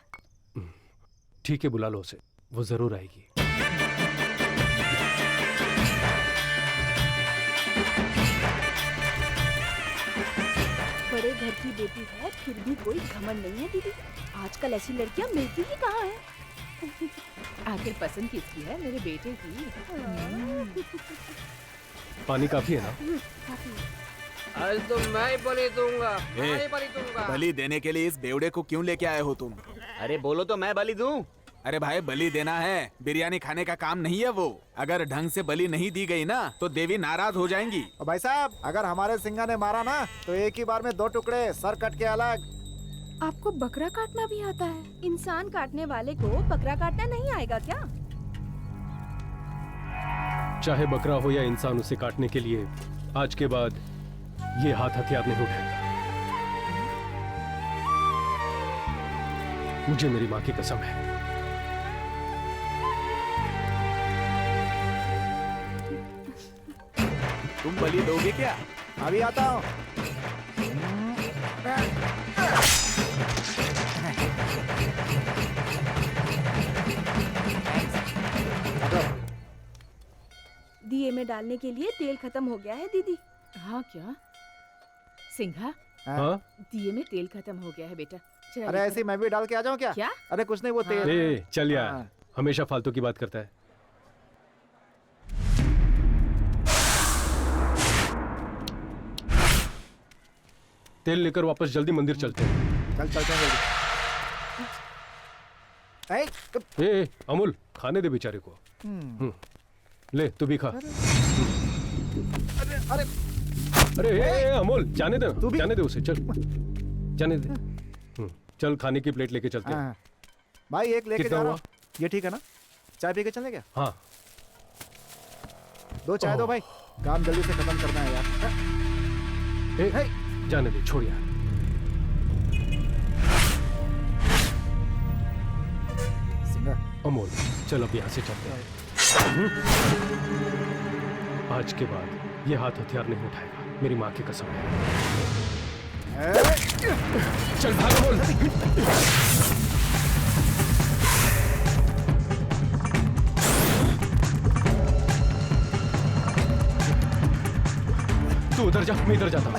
ठीक है, बुला लो उसे, वो जरूर आएगी। बड़े घर की बेटी है, फिर भी कोई घमंड नहीं है दीदी। आजकल ऐसी लड़कियां मिलती ही कहाँ है। आखिर पसंद किसकी है? मेरे बेटे की। पानी काफी है ना? आज तो मैं ही बलि दूंगा, मैं ही ए, बलि दूंगा। बलि देने के लिए इस बेवड़े को क्यों लेके आए हो तुम? अरे बोलो तो मैं बलि दूं। अरे भाई, बलि देना है, बिरयानी खाने का काम नहीं है वो। अगर ढंग से बलि नहीं दी गई ना तो देवी नाराज हो जाएंगी। और भाई साहब, अगर हमारे सिंगा ने मारा ना तो एक ही बार में 2 टुकड़े, सर कट के अलग। आपको बकरा काटना भी आता है? इंसान काटने वाले को बकरा काटना नहीं आएगा क्या? चाहे बकरा हो या इंसान, उसे काटने के लिए आज के बाद ये हाथ हथियार नहीं उठाएगा। मुझे मेरी माँ की कसम है। तुम बलि दोगे क्या? अभी आता हूँ। दिए में डालने के लिए तेल खत्म हो गया है दीदी। हाँ क्या? सिंघा, हाँ? दिए में तेल खत्म हो गया है बेटा। चला अरे लेकर ऐसे मैं भी डाल के आ जाऊँ क्या? क्या? अरे कुछ नहीं, वो तेल। ए, चल यार, हमेशा फालतू की बात करता है। तेल लेकर वापस जल्दी मंदिर चलते हैं। चल चलते हैं जल्दी। ए, अमूल, खाने दे बेचारे को। ले, तू भी खा। अरे अरे अरे ए, अमूल, जाने दे, जाने दे उसे, चल जाने दे। चल खाने की प्लेट लेके चलते हैं। हाँ। भाई एक लेके कितना जा रहा हुआ? हूँ। ये ठीक है ना? चाय पी के चलें क्या? हाँ। 2 चाय दो भाई, काम जल्दी से खत्म करना है यार। ए, जाने दे, छोड़ यार। अमोल चल अब यहाँ से चलते हैं। आज के बाद ये हाथ हथियार नहीं उठाएगा, मेरी माँ की कसम है। चल भाग अमोल। तू उधर जा, मैं इधर जाता हूँ।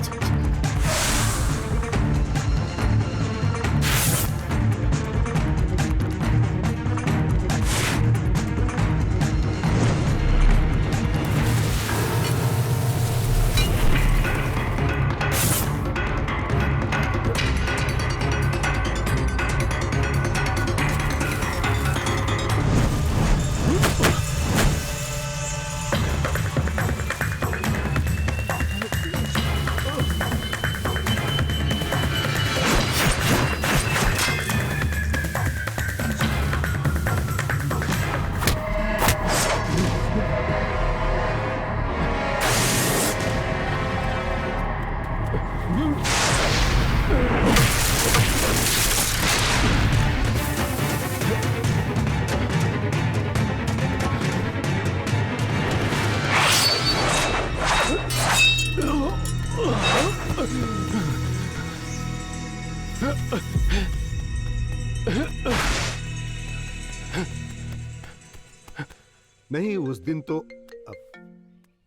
नहीं उस दिन तो अब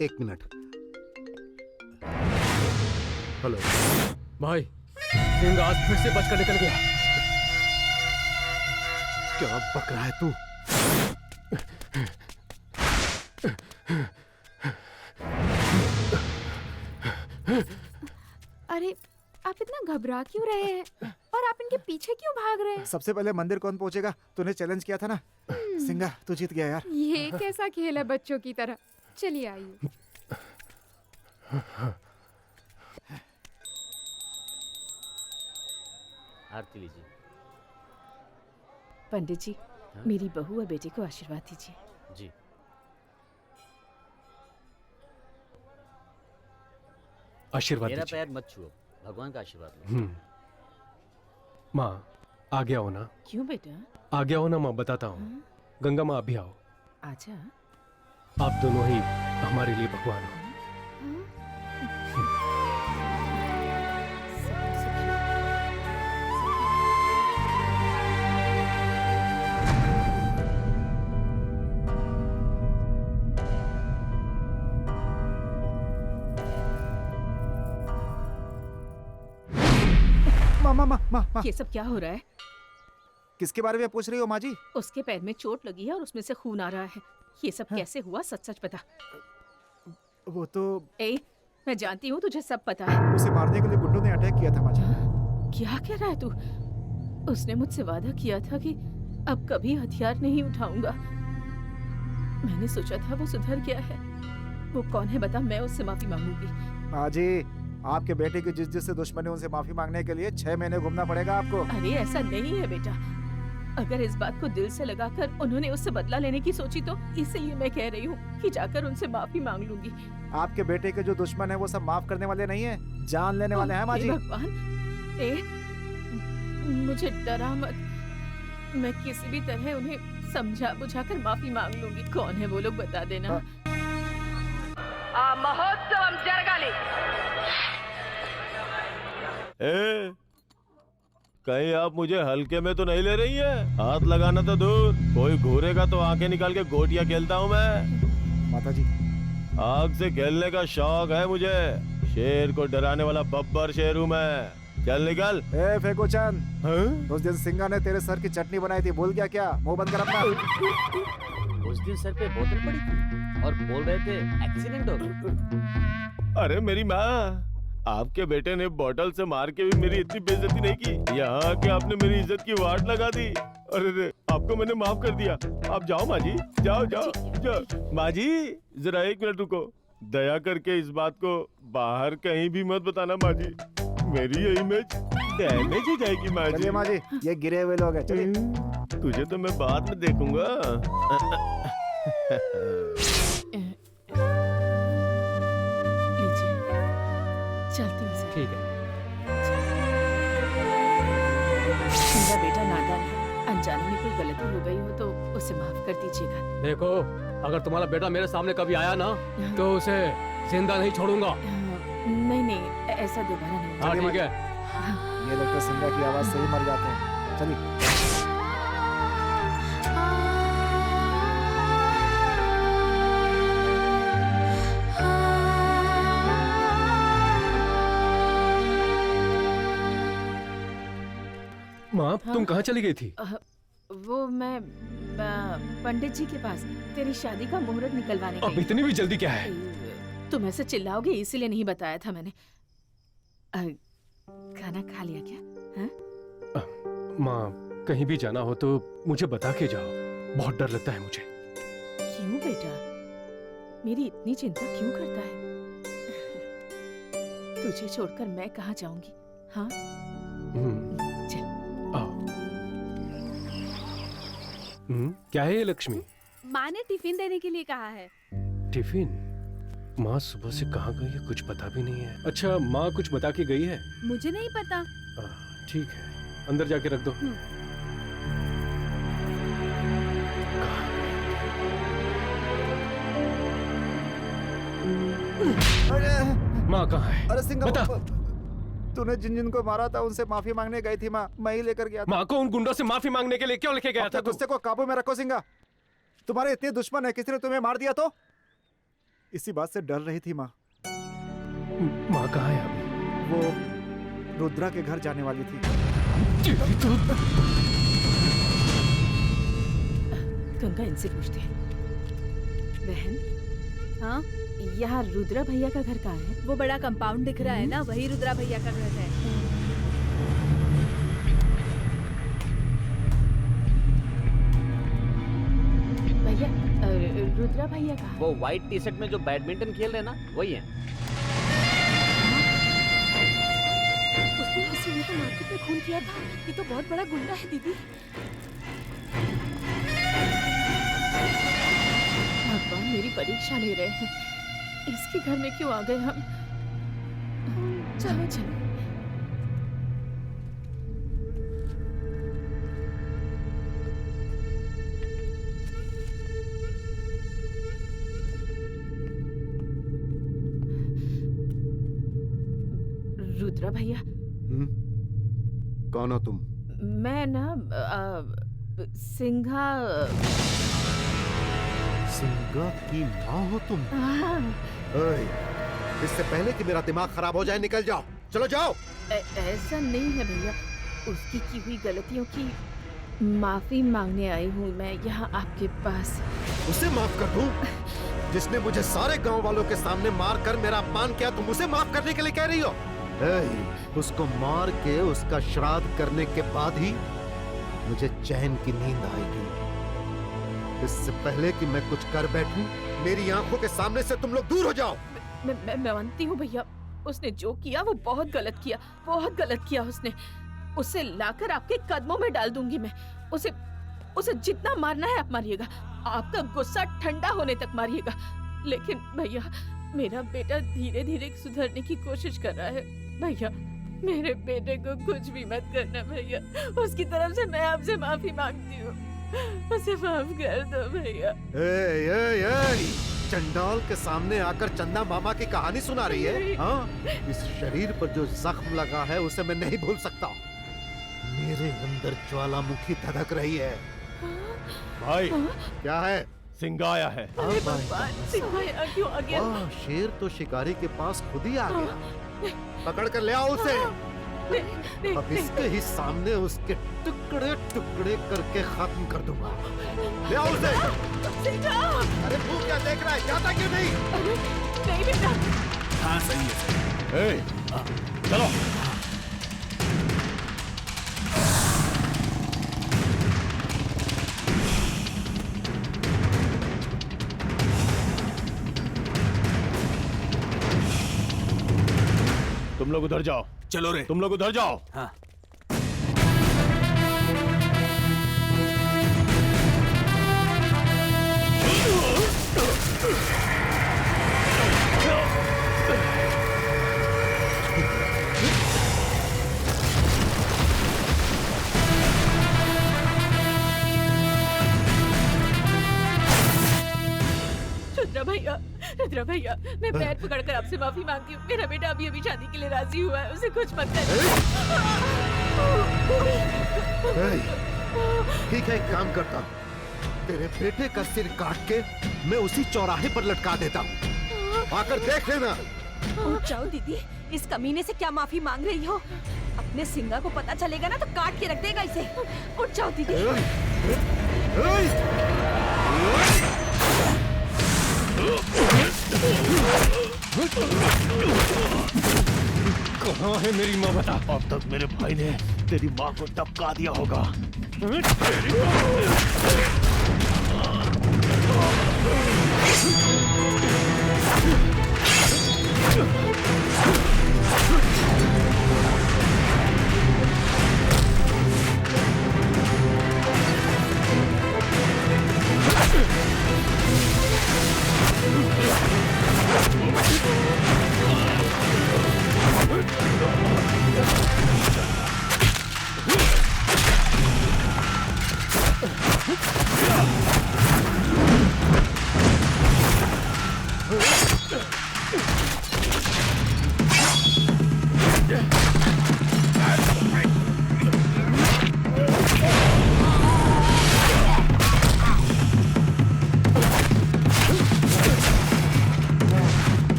1 मिनट। हेलो भाई, सिंह आज फिर से बचकर निकल गया। क्या बक रहा है तू? अरे आप इतना घबरा क्यों रहे हैं और आप इनके पीछे क्यों भाग रहे हैं? सबसे पहले मंदिर कौन पहुंचेगा? तूने चैलेंज किया था ना। सिंगा तू जीत गया यार। ये कैसा खेल है बच्चों की तरह? चलिए आइए। आरती लीजिए। पंडित जी, मेरी बहू और बेटे को आशीर्वाद दीजिए। जी। आशीर्वाद मेरा दीजिए। पैर मत छुओ, भगवान का आशीर्वाद लो। माँ आ गया हो ना? क्यों बेटा? आ गया हो ना माँ, बताता हूँ। गंगा माँ अभी आओ। आजा। आप दोनों ही हमारे लिए भगवान हो। माँ। ये सब क्या हो रहा है? किसके बारे में पूछ रही हो माँ जी? उसके पैर में चोट लगी है और उसमें से खून आ रहा है। ये सब कैसे हुआ? सच सच बता। वो तो मैं जानती हूँ तुझे सब पता है। उसे मारने के लिए गुंडों ने अटैक किया था माँ जी। क्या कह रहा है तू? उसने मुझसे वादा किया था कि अब कभी हथियार नहीं उठाऊंगा। मैंने सोचा था वो सुधर गया है। वो कौन है बता, मैं उससे माफी मांगूंगी। माँ जी, आपके बेटे की जिस से दुश्मनी उनसे माफी मांगने के लिए 6 महीने घूमना पड़ेगा आपको। अरे ऐसा नहीं है बेटा। अगर इस बात को दिल से लगाकर उन्होंने उससे बदला लेने की सोची तो इसलिए मैं कह रही हूँ कि जाकर उनसे माफी मांग लूंगी। आपके बेटे के जो दुश्मन है वो सब माफ करने वाले नहीं है, जान लेने वाले हैं माँ जी। भगवान, मुझे डरा मत। मैं किसी भी तरह उन्हें समझा बुझाकर माफी मांग लूंगी। कौन है वो लोग बता देना। महोत्सव जरगाली। कहीं आप मुझे हल्के में तो नहीं ले रही है? हाथ लगाना तो दूर, कोई घूरेगा तो आंखें निकाल के गोटियां खेलता हूँ मैं। माता जी, आग से खेलने का शौक है मुझे। शेर को डराने वाला बब्बर शेर हूँ मैं। चल निकल। फेको चंद, उस दिन सिंगा ने तेरे सर की चटनी बनाई थी, भूल गया क्या? मुंह बंद कर अपना। उस दिन सर पे बोतल पड़ी थी और बोल रहे थे एक्सीडेंट हो गया। अरे मेरी माँ, आपके बेटे ने बोतल से मार के भी मेरी इतनी बेइज्जती नहीं की। यहाँ के आपने मेरी इज्जत की वाट लगा दी। अरे आपको मैंने माफ कर दिया। आप जाओ माँ जी, जाओ जाओ जाओ। माँ जी जरा 1 मिनट रुको। दया करके इस बात को बाहर कहीं भी मत बताना माँ जी। मेरी ये इमेज डैमेज हो जाएगी माँ जी। चलिए माँ जी, ये गिरे हुए लोग हैं, चलिए। तुझे तो मैं बाद में देखूंगा। लीजिए, चलती हूँ सर। ठीक है। मेरा बेटा नादान है, अनजाने में कोई गलती हो गई हो तो उसे माफ कर दीजिएगा। देखो, अगर तुम्हारा बेटा मेरे सामने कभी आया ना तो उसे जिंदा नहीं छोड़ूंगा। नहीं, ऐसा दोबारा नहीं होगा। हाँ ठीक है। ये लोग तो सिंगा की आवाज से ही मर जाते हैं। चलिए। माँ, तुम कहाँ चली गई थी? वो मैं पंडित जी के पास तेरी शादी का मुहूर्त निकलवाने गई। अब इतनी भी जल्दी क्या है? तुम ऐसे चिल्लाओगे इसीलिए नहीं बताया था मैंने। खाना खा लिया क्या? हाँ? माँ, कहीं भी जाना हो तो मुझे बता के जाओ, बहुत डर लगता है मुझे। क्यों बेटा, मेरी इतनी चिंता क्यों करता है? तुझे छोड़कर मैं कहाँ जाऊंगी? हाँ? चल। क्या है ये लक्ष्मी? माँ ने टिफिन देने के लिए कहा है। टिफिन? माँ सुबह से कहाँ गई है, कुछ पता भी नहीं है। अच्छा, माँ कुछ बता के गई है? मुझे नहीं पता। ठीक है, अंदर जाके रख दो। माँ कहाँ है? अरे सिंगा, बता। तूने जिन जिन को मारा था उनसे माफी मांगने गई थी माँ, मैं ही लेकर गया था। माँ को उन गुंडों से माफी मांगने के लिए क्यों लेके गया था? गुस्से को काबू में रखो सिंगा। तुम्हारे इतने दुश्मन है, किसी ने तुम्हें मार दिया तो? इसी बात से डर रही थी माँ। माँ कहाँ है अभी? वो रुद्रा के घर जाने वाली थी। गंगा इनसे पूछते हैं। बहन, हाँ? यहाँ रुद्रा भैया का घर कहाँ है? वो बड़ा कंपाउंड दिख रहा है ना, वही रुद्रा भैया का घर है। भैया, रुद्रा भैया कहाँ? वो व्हाइट टी शर्ट में जो बैडमिंटन खेल रहे हैं ना, वही है। उस दिन किसी ने तो मार्केट में खून किया था। ये तो बहुत बड़ा गुंडा है दीदी। भगवान मेरी परीक्षा ले रहे हैं। इसके घर में क्यों आ गए हम? चलो चलो। रुद्रा भैया। कौन हो तुम? मैं ना सिंघा की माँ हो तुम? ओए, इससे पहले कि मेरा दिमाग खराब हो जाए निकल जाओ, चलो जाओ। ऐसा नहीं है भैया, उसकी की हुई गलतियों की माफी मांगने आई हूँ मैं यहाँ आपके पास। उसे माफ कर दूं? जिसने मुझे सारे गांव वालों के सामने मार कर मेरा अपमान किया, तुम उसे माफ करने के लिए कह रही हो? उसको मार के उसका श्राद्ध करने के बाद ही मुझे चैन की नींद आएगी। इससे पहले कि मैं कुछ कर बैठूं, मेरी आंखों के सामने से तुम लोग दूर हो जाओ। मैं मानती हूँ भैया, उसने जो किया वो बहुत गलत किया, बहुत गलत किया उसने। उसे लाकर आपके कदमों में डाल दूंगी मैं। उसे जितना मारना है आप मारिएगा, आपका गुस्सा ठंडा होने तक मारिएगा। लेकिन भैया, मेरा बेटा धीरे धीरे सुधरने की कोशिश कर रहा है। भैया, मेरे बेटे को कुछ भी मत करना भैया। उसकी तरफ से मैं आपसे माफी मांगती हूँ, उसे माफ कर दो भैया। चंडाल के सामने आकर चंदा मामा की कहानी सुना रही है? हाँ? इस शरीर पर जो जख्म लगा है उसे मैं नहीं भूल सकता। मेरे अंदर ज्वालामुखी धधक रही है। भाई, क्या है? सिंघा आया है। अरे भगवान, सिंघा यहाँ क्यों आ गया? शेर तो शिकारी के पास खुद ही आ गया। पकड़ कर ले आओ उसे। अब इसके ही सामने उसके टुकड़े टुकड़े करके खत्म कर दूंगा। ले आओ उसे। अरे तू क्या देख रहा है, जाता क्यों नहीं? नहीं बेटा। हाँ सही है। चलो। तुम लोग उधर जाओ। चलो रे। तुम लोग उधर जाओ। हाँ। रुद्रा भैया, मैं पैर पकड़कर आपसे माफी मांगती हूँ। मेरा बेटा अभी अभी शादी के लिए राजी हुआ है, उसे कुछ मत कर। ठीक है, एक काम करता हूँ, तेरे बेटे का सिर काट के मैं उसी चौराहे पर लटका देता हूँ, आकर देख लेना। उठ जाओ दीदी, इस कमीने से क्या माफी मांग रही हो? अपने सिंगा को पता चलेगा ना तो काट के रख देगा इसे। उठ जाओ दीदी। कहाँ है मेरी माँ बता? अब तक मेरे भाई ने तेरी माँ को टपका दिया होगा।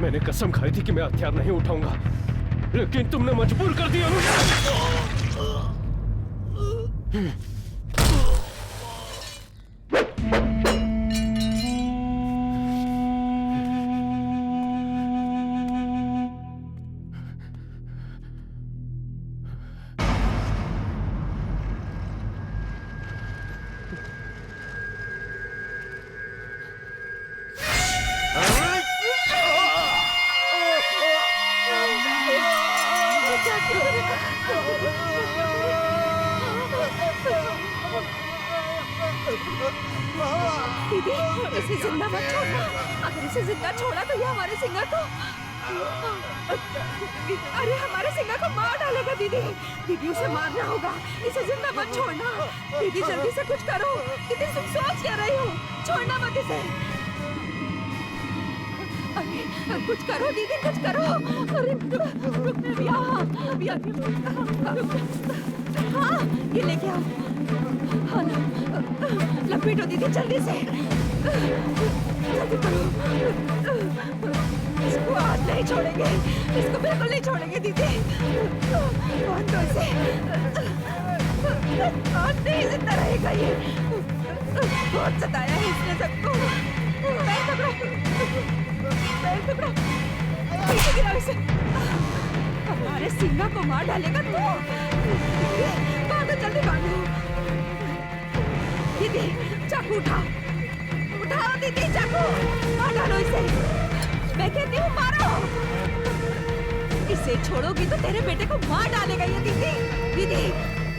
मैंने कसम खाई थी कि मैं हथियार नहीं उठाऊंगा, लेकिन तुमने मजबूर कर दिया मुझे। दीदी, इसे जिंदा मत छोड़ना। अगर इसे जिंदा छोड़ा तो ये हमारे सिंगा को अरे हमारे सिंगा को मार डालेगा। दीदी दीदी, उसे मारना होगा, इसे जिंदा मत छोड़ना। दीदी जल्दी से कुछ करो। दीदी तुम सोच क्या रही हो? छोड़ना मत इसे। अरे कुछ करो दीदी, कुछ करो। अरे रुक, मैं अभी आती हूँ। हाँ, ये लेके आओ। हाँ ना, लपेटो दीदी जल्दी से। जल्दी करो। इसको आज नहीं छोड़ेंगे, इसको बिल्कुल नहीं छोड़ेंगे दीदी। बांध दो इसे। आज नहीं जिंदा रहेगा ये। बहुत सताया है इसने सबको। पैर पकड़ो, पैर पकड़ो। पीछे गिराओ इसे। हमारे सिंगा को मार डालेगा तो। बांधो, जल्दी बांधो। दीदी चाकू उठाओ, उठाओ उठाओ दीदी चाकू, मार डालो इसे। मैं कहती हूँ मारो। इसे छोड़ोगी तो तेरे बेटे को मार डालेगा ये दीदी। दीदी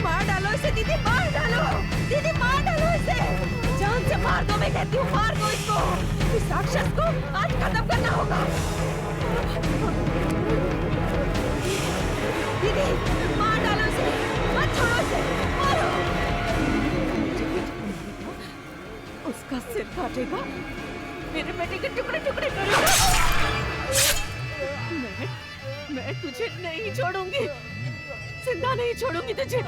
मार डालो इसे, दीदी मार डालो, दीदी मार डालो इसे, जान से मार दो। मैं कहती हूँ मार दो इसको। इस राक्षस को आज खत्म करना होगा। दीदी मार डालो इसे, मत छोड़ो इसे, मारो। उसका सिर काटेगा, मेरे बेटे के टुकड़े टुकड़े करेगा। मैं तुझे नहीं छोड़ूंगी, जिंदा नहीं छोड़ूंगी तुझे।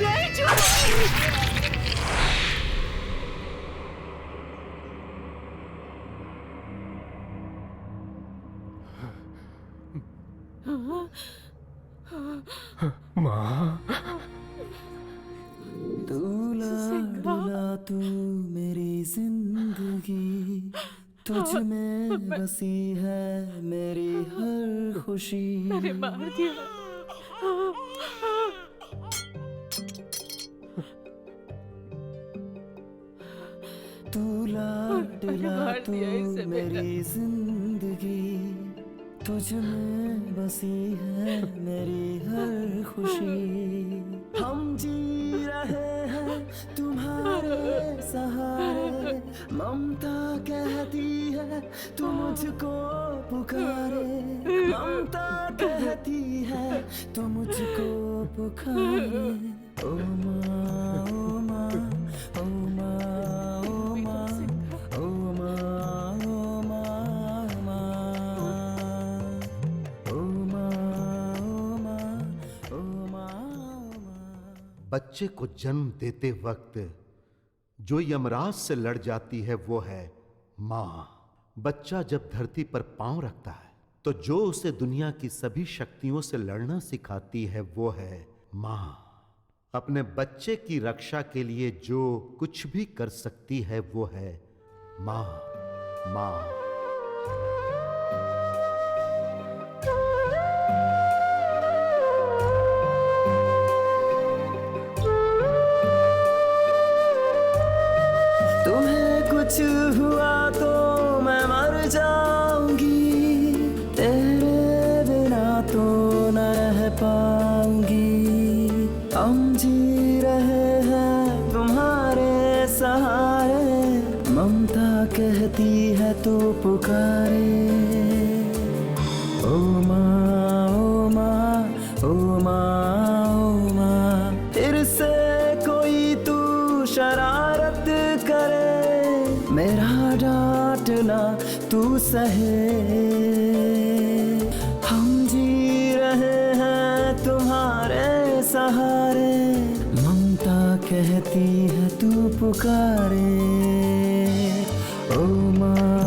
नहीं छोड़ूंगी। माँ, दूल्हा तू मेरी जिंदगी, तुझ में बसी है मेरी हर खुशी। मैंने मार दिया। दूल्हा तू मेरी जिंदगी, तुझ में बसी है मेरी हर खुशी। हम जी रहे हैं तुम्हारे सहारे, ममता कहती है तू मुझको पुकारे, ममता कहती है तू मुझको पुकारे। ओ माँ, ओ माँ, ओ माँ, ओ माँ, ओ माँ, ओ माँ, बच्चे को जन्म देते वक्त जो यमराज से लड़ जाती है वो है माँ। बच्चा जब धरती पर पांव रखता है तो जो उसे दुनिया की सभी शक्तियों से लड़ना सिखाती है वो है माँ। अपने बच्चे की रक्षा के लिए जो कुछ भी कर सकती है वो है माँ। माँ कुछ हुआ तो मैं मर जाऊंगी, तेरे बिना तो न रह पाऊंगी। हम जी रहे हैं तुम्हारे सहारे, ममता कहती है तू पुकारे। ओ माँ, ओ माँ, ओ माँ, ओ माँ, फिर से कोई तू शरारत करे, मेरा डांटना तू सहे। हम जी रहे हैं तुम्हारे सहारे, ममता कहती है तू पुकारे। ओ माँ,